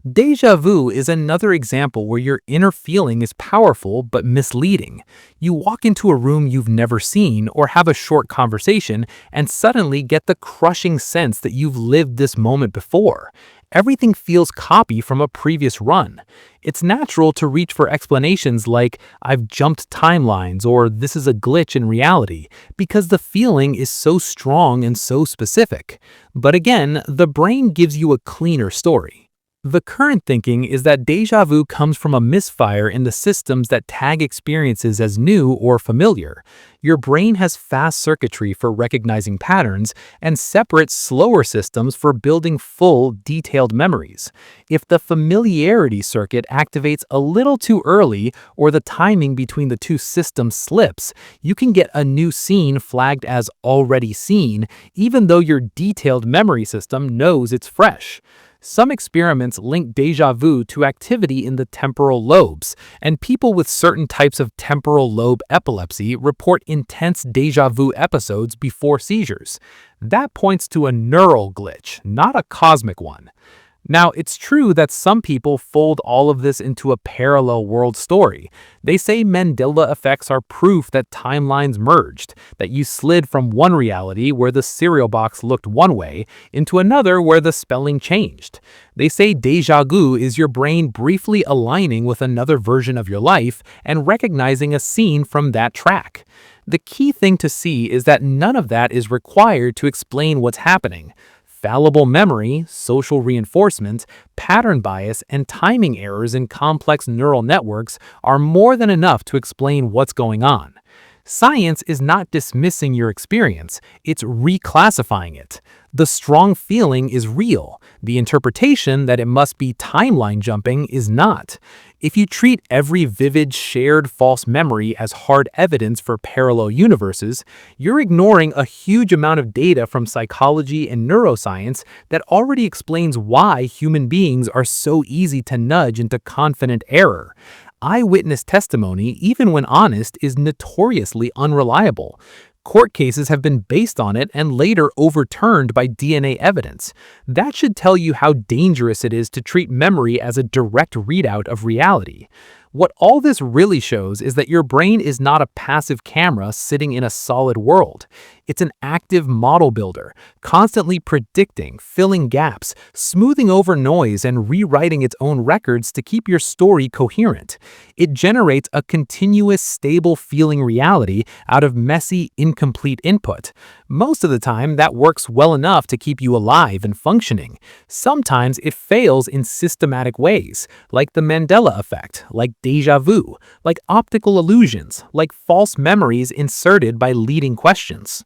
Déjà vu is another example where your inner feeling is powerful but misleading. You walk into a room you've never seen or have a short conversation and suddenly get the crushing sense that you've lived this moment before. Everything feels copy from a previous run. It's natural to reach for explanations like, I've jumped timelines, or this is a glitch in reality, because the feeling is so strong and so specific. But again, the brain gives you a cleaner story. The current thinking is that déjà vu comes from a misfire in the systems that tag experiences as new or familiar. Your brain has fast circuitry for recognizing patterns and separate, slower systems for building full, detailed memories. If the familiarity circuit activates a little too early or the timing between the two systems slips, you can get a new scene flagged as already seen, even though your detailed memory system knows it's fresh. Some experiments link déjà vu to activity in the temporal lobes, and people with certain types of temporal lobe epilepsy report intense déjà vu episodes before seizures. That points to a neural glitch, not a cosmic one. Now, it's true that some people fold all of this into a parallel world story. They say Mandela effects are proof that timelines merged, that you slid from one reality where the cereal box looked one way into another where the spelling changed. They say déjà vu is your brain briefly aligning with another version of your life and recognizing a scene from that track. The key thing to see is that none of that is required to explain what's happening. Fallible memory, social reinforcement, pattern bias, and timing errors in complex neural networks are more than enough to explain what's going on. Science is not dismissing your experience, it's reclassifying it. The strong feeling is real. The interpretation that it must be timeline jumping is not. If you treat every vivid shared false memory as hard evidence for parallel universes, you're ignoring a huge amount of data from psychology and neuroscience that already explains why human beings are so easy to nudge into confident error. Eyewitness testimony, even when honest, is notoriously unreliable. Court cases have been based on it and later overturned by DNA evidence. That should tell you how dangerous it is to treat memory as a direct readout of reality. What all this really shows is that your brain is not a passive camera sitting in a solid world. It's an active model builder, constantly predicting, filling gaps, smoothing over noise, and rewriting its own records to keep your story coherent. It generates a continuous, stable feeling reality out of messy, incomplete input. Most of the time, that works well enough to keep you alive and functioning. Sometimes it fails in systematic ways, like the Mandela Effect, like déjà vu, like optical illusions, like false memories inserted by leading questions.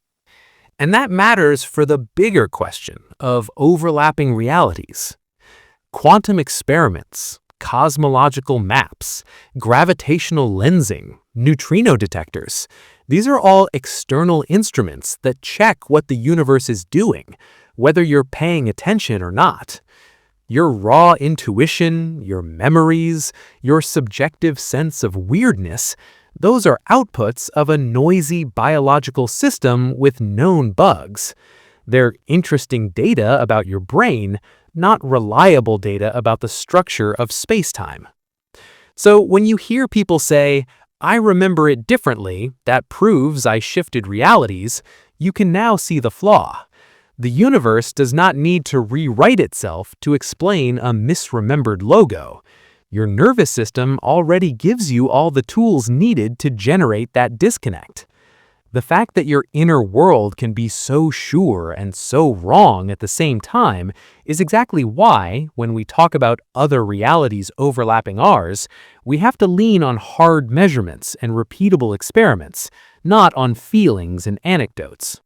And that matters for the bigger question of overlapping realities. Quantum experiments, cosmological maps, gravitational lensing, neutrino detectors. These are all external instruments that check what the universe is doing, whether you're paying attention or not. Your raw intuition, your memories, your subjective sense of weirdness, those are outputs of a noisy biological system with known bugs. They're interesting data about your brain, not reliable data about the structure of space-time. So when you hear people say, "I remember it differently, that proves I shifted realities," you can now see the flaw. The universe does not need to rewrite itself to explain a misremembered logo. Your nervous system already gives you all the tools needed to generate that disconnect. The fact that your inner world can be so sure and so wrong at the same time is exactly why, when we talk about other realities overlapping ours, we have to lean on hard measurements and repeatable experiments, not on feelings and anecdotes.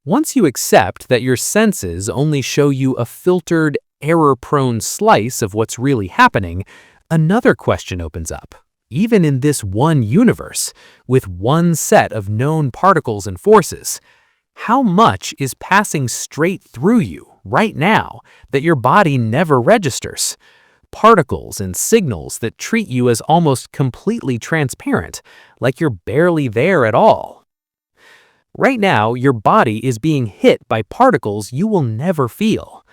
Once you accept that your senses only show you a filtered, error-prone slice of what's really happening, another question opens up. Even in this one universe, with one set of known particles and forces, how much is passing straight through you right now that your body never registers? Particles and signals that treat you as almost completely transparent, like you're barely there at all. Right now, your body is being hit by particles you will never feel.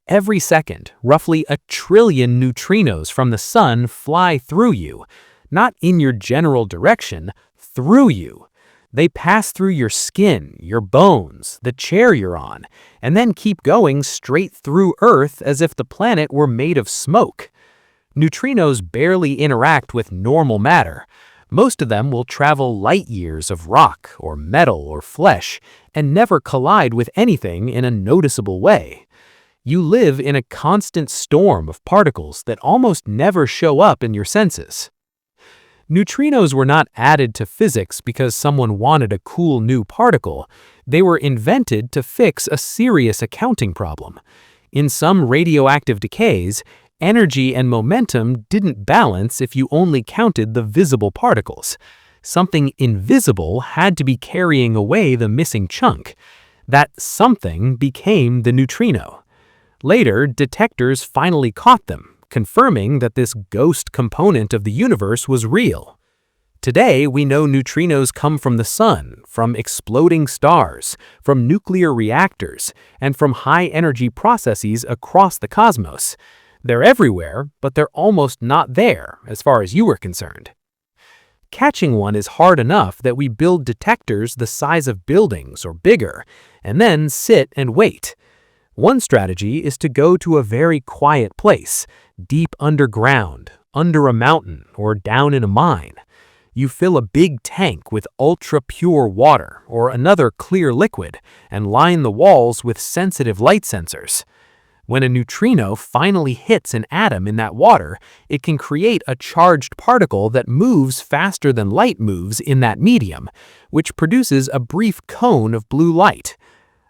Every second, roughly 1 trillion neutrinos from the sun fly through you, not in your general direction, through you. They pass through your skin, your bones, the chair you're on, and then keep going straight through Earth as if the planet were made of smoke. Neutrinos barely interact with normal matter. Most of them will travel light years of rock or metal or flesh and never collide with anything in a noticeable way. You live in a constant storm of particles that almost never show up in your senses. Neutrinos were not added to physics because someone wanted a cool new particle. They were invented to fix a serious accounting problem. In some radioactive decays, energy and momentum didn't balance if you only counted the visible particles. Something invisible had to be carrying away the missing chunk. That something became the neutrino. Later, detectors finally caught them, confirming that this ghost component of the universe was real. Today, we know neutrinos come from the sun, from exploding stars, from nuclear reactors, and from high-energy processes across the cosmos. They're everywhere, but they're almost not there, as far as you were concerned. Catching one is hard enough that we build detectors the size of buildings or bigger, and then sit and wait. One strategy is to go to a very quiet place, deep underground, under a mountain, or down in a mine. You fill a big tank with ultra-pure water or another clear liquid and line the walls with sensitive light sensors. When a neutrino finally hits an atom in that water, it can create a charged particle that moves faster than light moves in that medium, which produces a brief cone of blue light.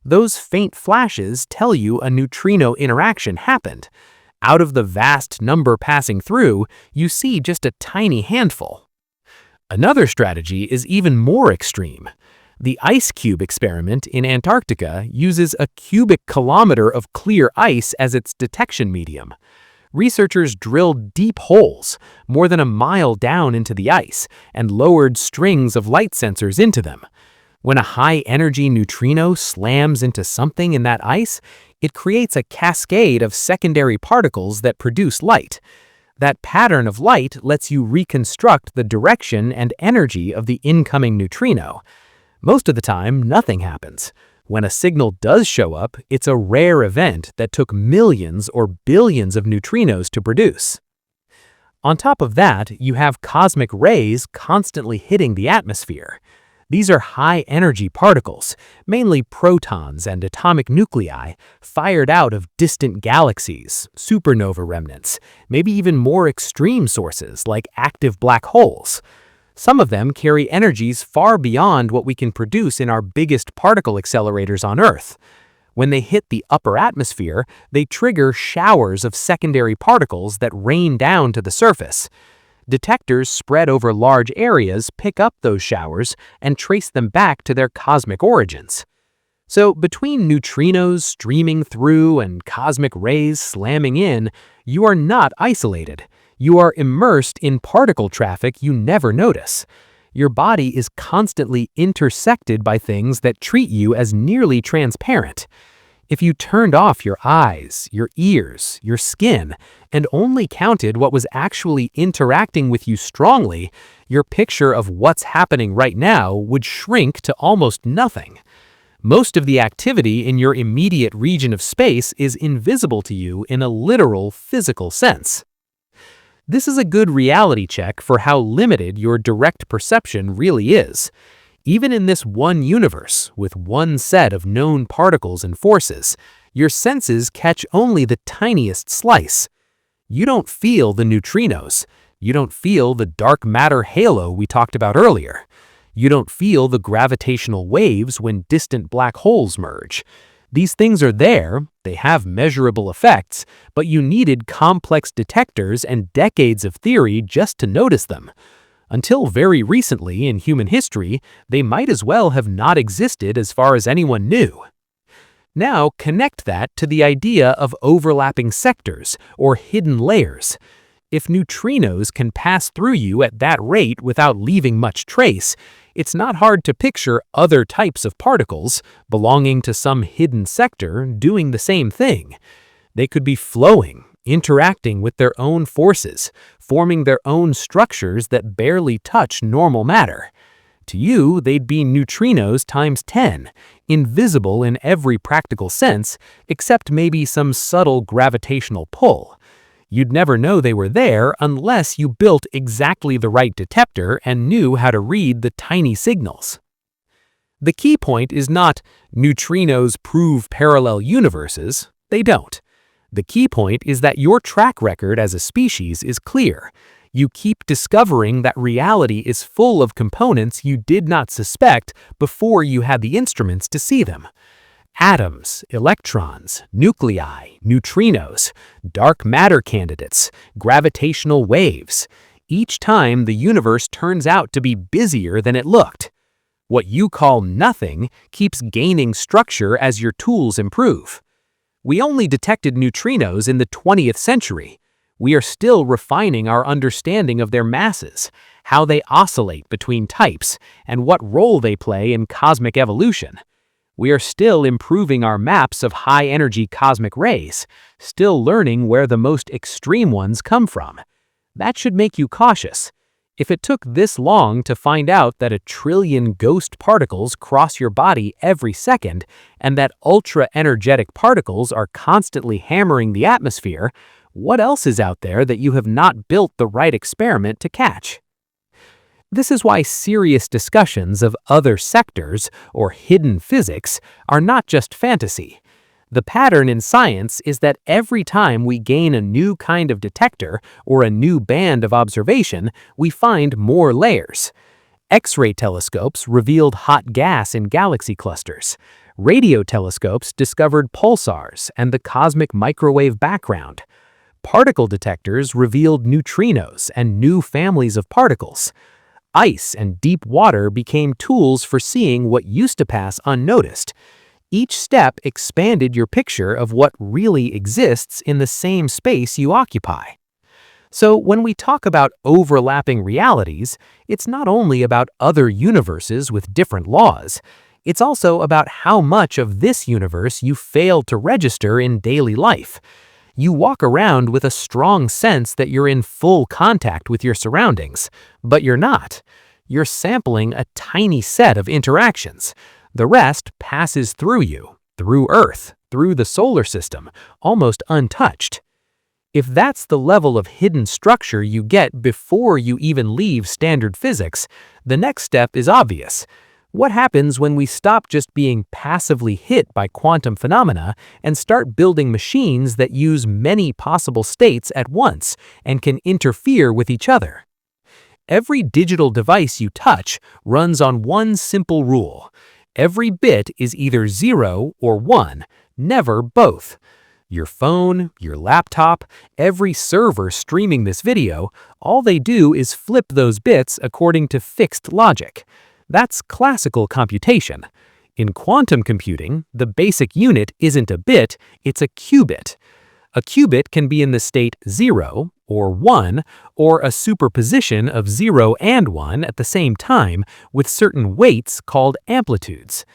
Those faint flashes tell you a neutrino interaction happened. Out of the vast number passing through, you see just a tiny handful. Another strategy is even more extreme. The ice cube experiment in Antarctica uses a cubic kilometer of clear ice as its detection medium. Researchers drilled deep holes, more than a mile down into the ice, and lowered strings of light sensors into them. When a high-energy neutrino slams into something in that ice, it creates a cascade of secondary particles that produce light. That pattern of light lets you reconstruct the direction and energy of the incoming neutrino. Most of the time, nothing happens. When a signal does show up, it's a rare event that took millions or billions of neutrinos to produce. On top of that, you have cosmic rays constantly hitting the atmosphere. These are high-energy particles, mainly protons and atomic nuclei, fired out of distant galaxies, supernova remnants, maybe even more extreme sources like active black holes. Some of them carry energies far beyond what we can produce in our biggest particle accelerators on Earth. When they hit the upper atmosphere, they trigger showers of secondary particles that rain down to the surface. Detectors spread over large areas pick up those showers and trace them back to their cosmic origins. So between neutrinos streaming through and cosmic rays slamming in, you are not isolated. You are immersed in particle traffic you never notice. Your body is constantly intersected by things that treat you as nearly transparent. If you turned off your eyes, your ears, your skin, and only counted what was actually interacting with you strongly, your picture of what's happening right now would shrink to almost nothing. Most of the activity in your immediate region of space is invisible to you in a literal, physical sense. This is a good reality check for how limited your direct perception really is. Even in this one universe, with one set of known particles and forces, your senses catch only the tiniest slice. You don't feel the neutrinos. You don't feel the dark matter halo we talked about earlier. You don't feel the gravitational waves when distant black holes merge. These things are there, they have measurable effects, but you needed complex detectors and decades of theory just to notice them. Until very recently in human history, they might as well have not existed as far as anyone knew. Now connect that to the idea of overlapping sectors or hidden layers. If neutrinos can pass through you at that rate without leaving much trace, it's not hard to picture other types of particles belonging to some hidden sector doing the same thing. They could be flowing, interacting with their own forces, forming their own structures that barely touch normal matter. To you, they'd be neutrinos times 10, invisible in every practical sense, except maybe some subtle gravitational pull. You'd never know they were there unless you built exactly the right detector and knew how to read the tiny signals. The key point is not neutrinos prove parallel universes. They don't. The key point is that your track record as a species is clear. You keep discovering that reality is full of components you did not suspect before you had the instruments to see them. Atoms, electrons, nuclei, neutrinos, dark matter candidates, gravitational waves. Each time the universe turns out to be busier than it looked. What you call nothing keeps gaining structure as your tools improve. We only detected neutrinos in the 20th century. We are still refining our understanding of their masses, how they oscillate between types, and what role they play in cosmic evolution. We are still improving our maps of high-energy cosmic rays, still learning where the most extreme ones come from. That should make you cautious. If it took this long to find out that 1 trillion ghost particles cross your body every second, and that ultra-energetic particles are constantly hammering the atmosphere, what else is out there that you have not built the right experiment to catch? This is why serious discussions of other sectors or hidden physics are not just fantasy. The pattern in science is that every time we gain a new kind of detector or a new band of observation, we find more layers. X-ray telescopes revealed hot gas in galaxy clusters. Radio telescopes discovered pulsars and the cosmic microwave background. Particle detectors revealed neutrinos and new families of particles. Ice and deep water became tools for seeing what used to pass unnoticed. Each step expanded your picture of what really exists in the same space you occupy. So when we talk about overlapping realities, it's not only about other universes with different laws, it's also about how much of this universe you fail to register in daily life. You walk around with a strong sense that you're in full contact with your surroundings, but you're not. You're sampling a tiny set of interactions. The rest passes through you, through Earth, through the solar system, almost untouched. If that's the level of hidden structure you get before you even leave standard physics, the next step is obvious. What happens when we stop just being passively hit by quantum phenomena and start building machines that use many possible states at once and can interfere with each other? Every digital device you touch runs on one simple rule. Every bit is either 0 or 1, never both. Your phone, your laptop, every server streaming this video, all they do is flip those bits according to fixed logic. That's classical computation. In quantum computing, the basic unit isn't a bit, it's a qubit. A qubit can be in the state 0 or 1, or a superposition of 0 and 1 at the same time with certain weights called amplitudes.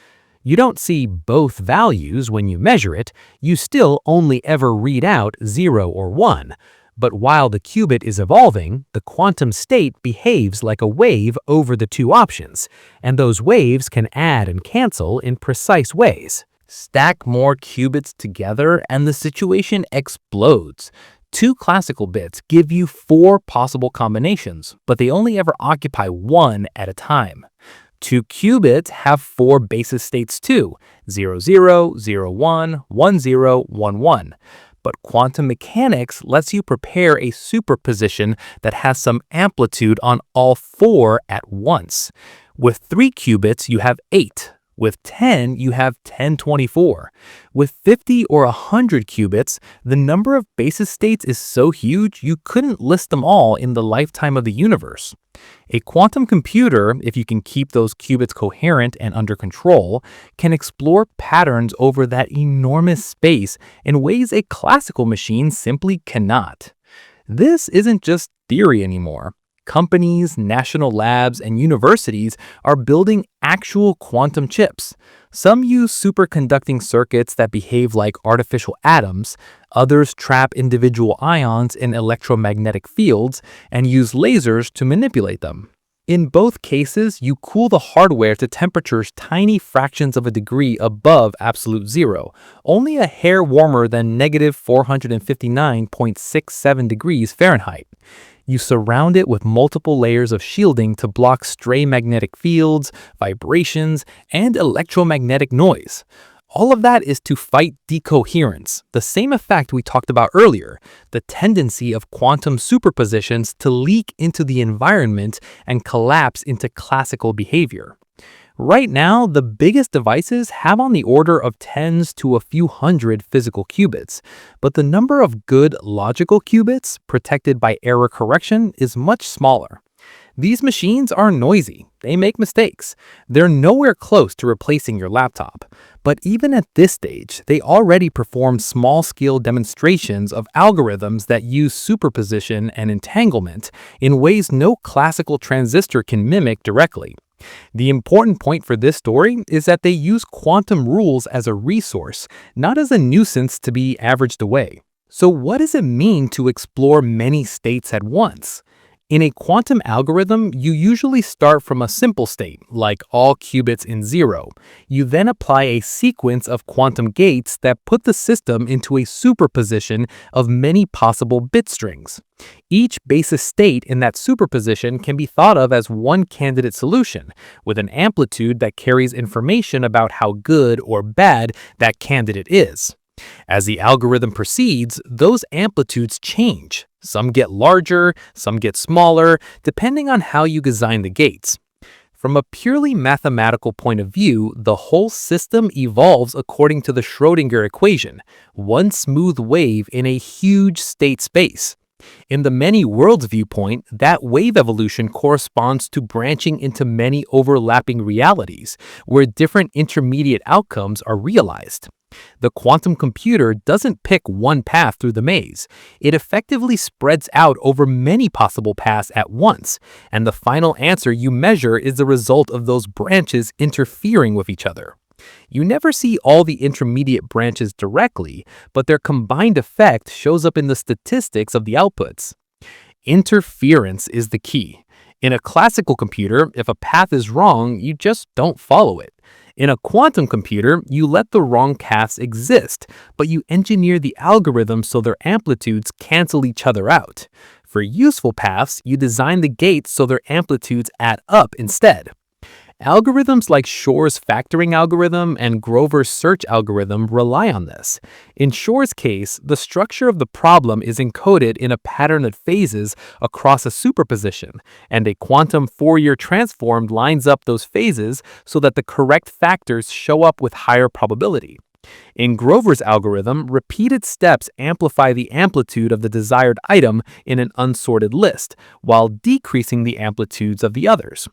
You don't see both values when you measure it, you still only ever read out 0 or 1. But while the qubit is evolving, the quantum state behaves like a wave over the two options, and those waves can add and cancel in precise ways. Stack more qubits together and the situation explodes. 2 classical bits give you 4 possible combinations, but they only ever occupy 1 at a time. 2 qubits have 4 basis states too, 0, 0, 0, 1, 1, 0, 1, 1. But quantum mechanics lets you prepare a superposition that has some amplitude on all 4 at once. With 3 qubits, you have 8. With 10, you have 1024. With 50 or 100 qubits, the number of basis states is so huge you couldn't list them all in the lifetime of the universe. A quantum computer, if you can keep those qubits coherent and under control, can explore patterns over that enormous space in ways a classical machine simply cannot. This isn't just theory anymore. Companies, national labs, and universities are building actual quantum chips. Some use superconducting circuits that behave like artificial atoms, others trap individual ions in electromagnetic fields and use lasers to manipulate them. In both cases, you cool the hardware to temperatures tiny fractions of a degree above absolute zero, only a hair warmer than negative 459.67 degrees Fahrenheit. You surround it with multiple layers of shielding to block stray magnetic fields, vibrations, and electromagnetic noise. All of that is to fight decoherence, the same effect we talked about earlier, the tendency of quantum superpositions to leak into the environment and collapse into classical behavior. Right now, the biggest devices have on the order of tens to a few hundred physical qubits, but the number of good logical qubits, protected by error correction, is much smaller. These machines are noisy, they make mistakes. They're nowhere close to replacing your laptop. But even at this stage, they already perform small-scale demonstrations of algorithms that use superposition and entanglement in ways no classical transistor can mimic directly. The important point for this story is that they use quantum rules as a resource, not as a nuisance to be averaged away. So what does it mean to explore many states at once? In a quantum algorithm, you usually start from a simple state, like all qubits in zero. You then apply a sequence of quantum gates that put the system into a superposition of many possible bit strings. Each basis state in that superposition can be thought of as one candidate solution, with an amplitude that carries information about how good or bad that candidate is. As the algorithm proceeds, those amplitudes change. Some get larger, some get smaller, depending on how you design the gates. From a purely mathematical point of view, the whole system evolves according to the Schrödinger equation, one smooth wave in a huge state space. In the many worlds viewpoint, that wave evolution corresponds to branching into many overlapping realities, where different intermediate outcomes are realized. The quantum computer doesn't pick one path through the maze. It effectively spreads out over many possible paths at once, and the final answer you measure is the result of those branches interfering with each other. You never see all the intermediate branches directly, but their combined effect shows up in the statistics of the outputs. Interference is the key. In a classical computer, if a path is wrong, you just don't follow it. In a quantum computer, you let the wrong paths exist, but you engineer the algorithm so their amplitudes cancel each other out. For useful paths, you design the gates so their amplitudes add up instead. Algorithms like Shor's factoring algorithm and Grover's search algorithm rely on this. In Shor's case, the structure of the problem is encoded in a pattern of phases across a superposition, and a quantum Fourier transform lines up those phases so that the correct factors show up with higher probability. In Grover's algorithm, repeated steps amplify the amplitude of the desired item in an unsorted list, while decreasing the amplitudes of the others.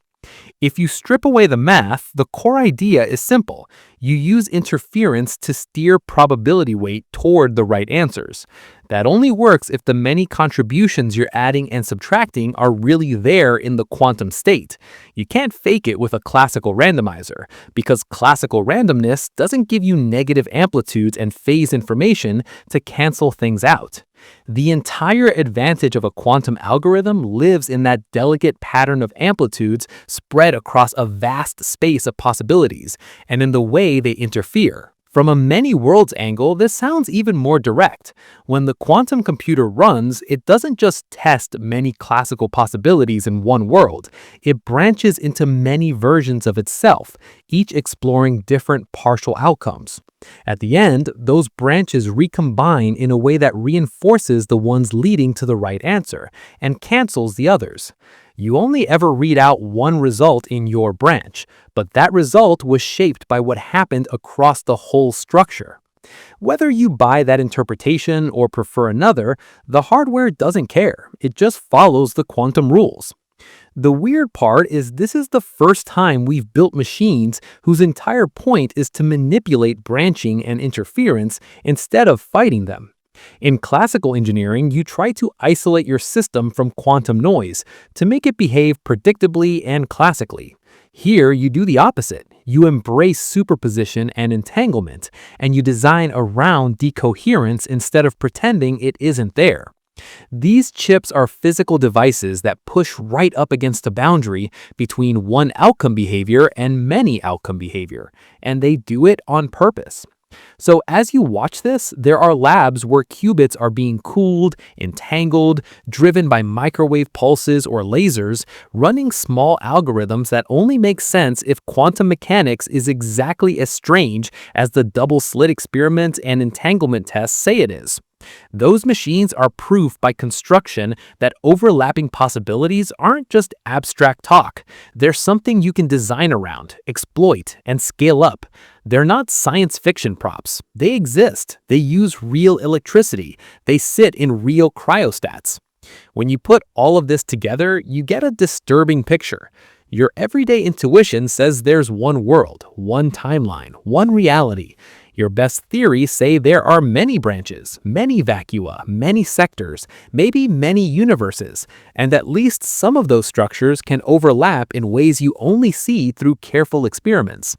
If you strip away the math, the core idea is simple. You use interference to steer probability weight toward the right answers. That only works if the many contributions you're adding and subtracting are really there in the quantum state. You can't fake it with a classical randomizer, because classical randomness doesn't give you negative amplitudes and phase information to cancel things out. The entire advantage of a quantum algorithm lives in that delicate pattern of amplitudes spread across a vast space of possibilities, and in the way they interfere. From a many worlds angle, this sounds even more direct. When the quantum computer runs, it doesn't just test many classical possibilities in one world. It branches into many versions of itself, each exploring different partial outcomes. At the end, those branches recombine in a way that reinforces the ones leading to the right answer and cancels the others. You only ever read out one result in your branch, but that result was shaped by what happened across the whole structure. Whether you buy that interpretation or prefer another, the hardware doesn't care. It just follows the quantum rules. The weird part is this is the first time we've built machines whose entire point is to manipulate branching and interference instead of fighting them. In classical engineering, you try to isolate your system from quantum noise to make it behave predictably and classically. Here, you do the opposite. You embrace superposition and entanglement, and you design around decoherence instead of pretending it isn't there. These chips are physical devices that push right up against the boundary between one outcome behavior and many outcome behavior, and they do it on purpose. So as you watch this, there are labs where qubits are being cooled, entangled, driven by microwave pulses or lasers, running small algorithms that only make sense if quantum mechanics is exactly as strange as the double-slit experiment and entanglement tests say it is. Those machines are proof by construction that overlapping possibilities aren't just abstract talk. They're something you can design around, exploit, and scale up. They're not science fiction props. They exist. They use real electricity. They sit in real cryostats. When you put all of this together, you get a disturbing picture. Your everyday intuition says there's one world, one timeline, one reality. Your best theories say there are many branches, many vacua, many sectors, maybe many universes, and at least some of those structures can overlap in ways you only see through careful experiments.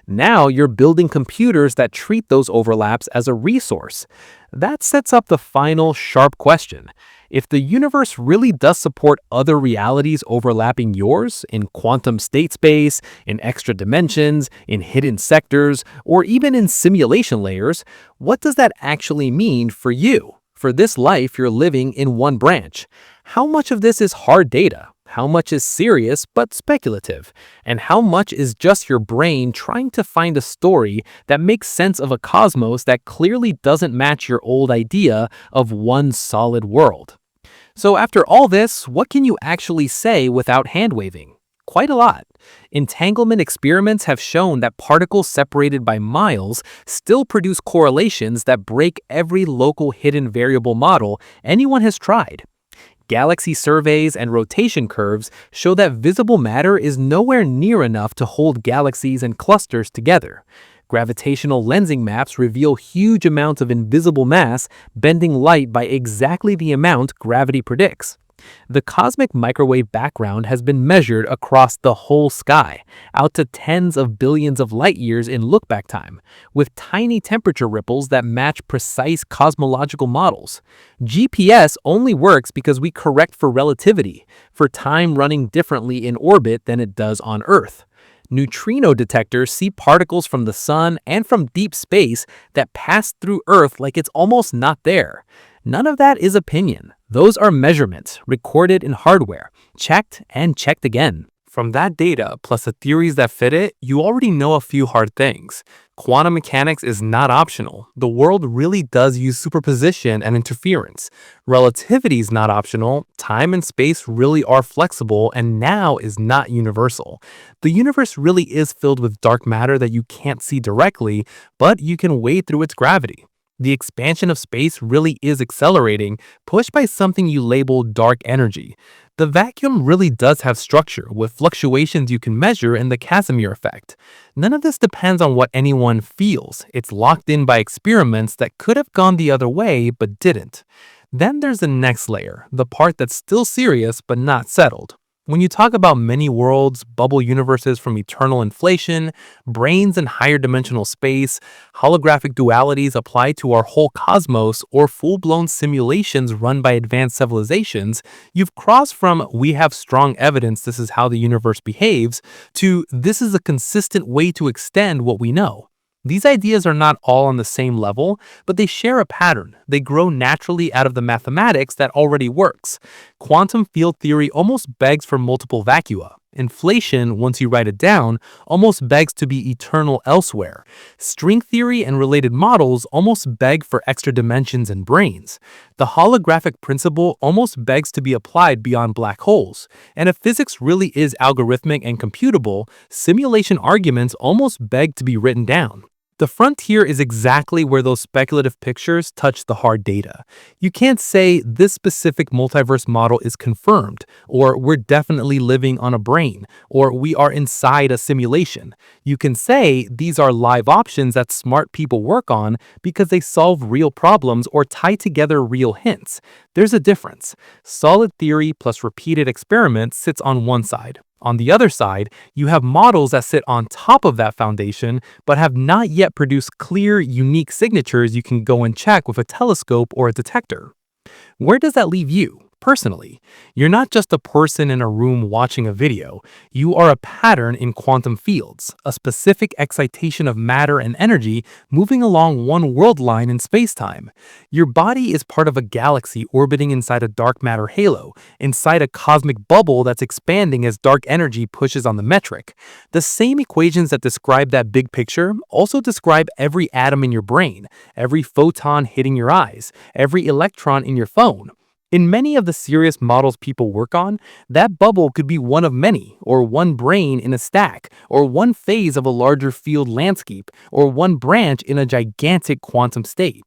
Now you're building computers that treat those overlaps as a resource. That sets up the final sharp question. If the universe really does support other realities overlapping yours, in quantum state space, in extra dimensions, in hidden sectors, or even in simulation layers, what does that actually mean for you, for this life you're living in one branch? How much of this is hard data? How much is serious but speculative? And how much is just your brain trying to find a story that makes sense of a cosmos that clearly doesn't match your old idea of one solid world? So after all this, what can you actually say without hand-waving? Quite a lot. Entanglement experiments have shown that particles separated by miles still produce correlations that break every local hidden variable model anyone has tried. Galaxy surveys and rotation curves show that visible matter is nowhere near enough to hold galaxies and clusters together. Gravitational lensing maps reveal huge amounts of invisible mass bending light by exactly the amount gravity predicts. The cosmic microwave background has been measured across the whole sky, out to tens of billions of light years in look-back time, with tiny temperature ripples that match precise cosmological models. GPS only works because we correct for relativity, for time running differently in orbit than it does on Earth. Neutrino detectors see particles from the sun and from deep space that pass through Earth like it's almost not there. None of that is opinion. Those are measurements, recorded in hardware, checked and checked again. From that data, plus the theories that fit it, you already know a few hard things. Quantum mechanics is not optional. The world really does use superposition and interference. Relativity is not optional. Time and space really are flexible, and now is not universal. The universe really is filled with dark matter that you can't see directly, but you can wade through its gravity. The expansion of space really is accelerating, pushed by something you label dark energy. The vacuum really does have structure, with fluctuations you can measure in the Casimir effect. None of this depends on what anyone feels. It's locked in by experiments that could have gone the other way but didn't. Then there's the next layer, the part that's still serious but not settled. When you talk about many worlds, bubble universes from eternal inflation, branes in higher dimensional space, holographic dualities applied to our whole cosmos, or full-blown simulations run by advanced civilizations, you've crossed from "we have strong evidence this is how the universe behaves" to "this is a consistent way to extend what we know." These ideas are not all on the same level, but they share a pattern. They grow naturally out of the mathematics that already works. Quantum field theory almost begs for multiple vacua. Inflation, once you write it down, almost begs to be eternal elsewhere. String theory and related models almost beg for extra dimensions and branes. The holographic principle almost begs to be applied beyond black holes. And if physics really is algorithmic and computable, simulation arguments almost beg to be written down. The frontier is exactly where those speculative pictures touch the hard data. You can't say this specific multiverse model is confirmed, or we're definitely living on a brane, or we are inside a simulation. You can say these are live options that smart people work on because they solve real problems or tie together real hints. There's a difference. Solid theory plus repeated experiments sits on one side. On the other side, you have models that sit on top of that foundation, but have not yet produced clear, unique signatures you can go and check with a telescope or a detector. Where does that leave you? Personally, you're not just a person in a room watching a video. You are a pattern in quantum fields, a specific excitation of matter and energy moving along one world line in spacetime. Your body is part of a galaxy orbiting inside a dark matter halo, inside a cosmic bubble that's expanding as dark energy pushes on the metric. The same equations that describe that big picture also describe every atom in your brain, every photon hitting your eyes, every electron in your phone. In many of the serious models people work on, that bubble could be one of many, or one brane in a stack, or one phase of a larger field landscape, or one branch in a gigantic quantum state.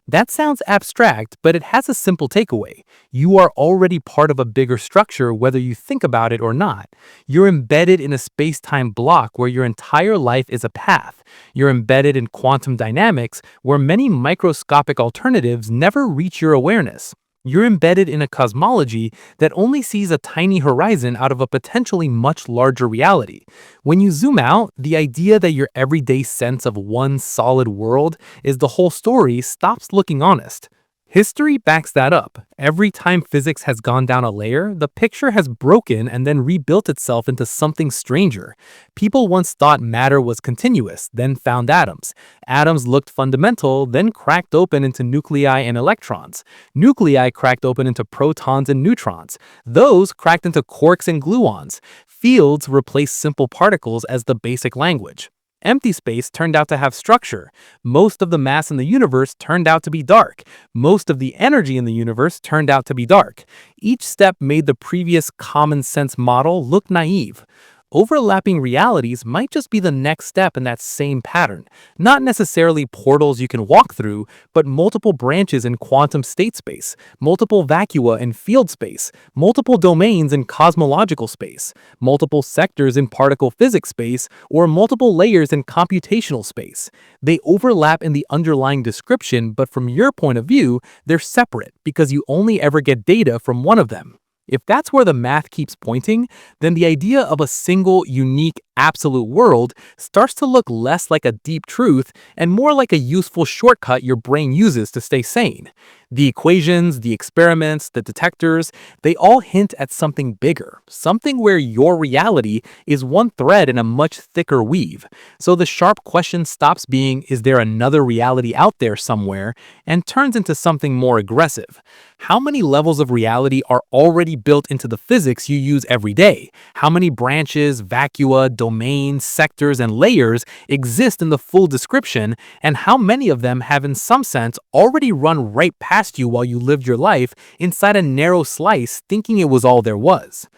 That sounds abstract, but it has a simple takeaway. You are already part of a bigger structure whether you think about it or not. You're embedded in a space-time block where your entire life is a path. You're embedded in quantum dynamics where many microscopic alternatives never reach your awareness. You're embedded in a cosmology that only sees a tiny horizon out of a potentially much larger reality. When you zoom out, the idea that your everyday sense of one solid world is the whole story stops looking honest. History backs that up. Every time physics has gone down a layer, the picture has broken and then rebuilt itself into something stranger. People once thought matter was continuous, then found atoms. Atoms looked fundamental, then cracked open into nuclei and electrons. Nuclei cracked open into protons and neutrons. Those cracked into quarks and gluons. Fields replaced simple particles as the basic language. Empty space turned out to have structure. Most of the mass in the universe turned out to be dark. Most of the energy in the universe turned out to be dark. Each step made the previous common sense model look naive. Overlapping realities might just be the next step in that same pattern. Not necessarily portals you can walk through, but multiple branches in quantum state space, multiple vacua in field space, multiple domains in cosmological space, multiple sectors in particle physics space, or multiple layers in computational space. They overlap in the underlying description, but from your point of view, they're separate because you only ever get data from one of them. If that's where the math keeps pointing, then the idea of a single, unique, absolute world starts to look less like a deep truth and more like a useful shortcut your brain uses to stay sane. The equations, the experiments, the detectors, they all hint at something bigger, something where your reality is one thread in a much thicker weave. So the sharp question stops being, is there another reality out there somewhere, and turns into something more aggressive. How many levels of reality are already built into the physics you use every day? How many branches, vacua, domains, sectors, and layers exist in the full description, and how many of them have in some sense already run right past you while you lived your life inside a narrow slice thinking it was all there was?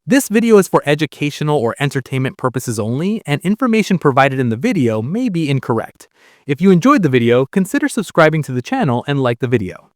This video is for educational or entertainment purposes only, and information provided in the video may be incorrect. If you enjoyed the video, consider subscribing to the channel and like the video.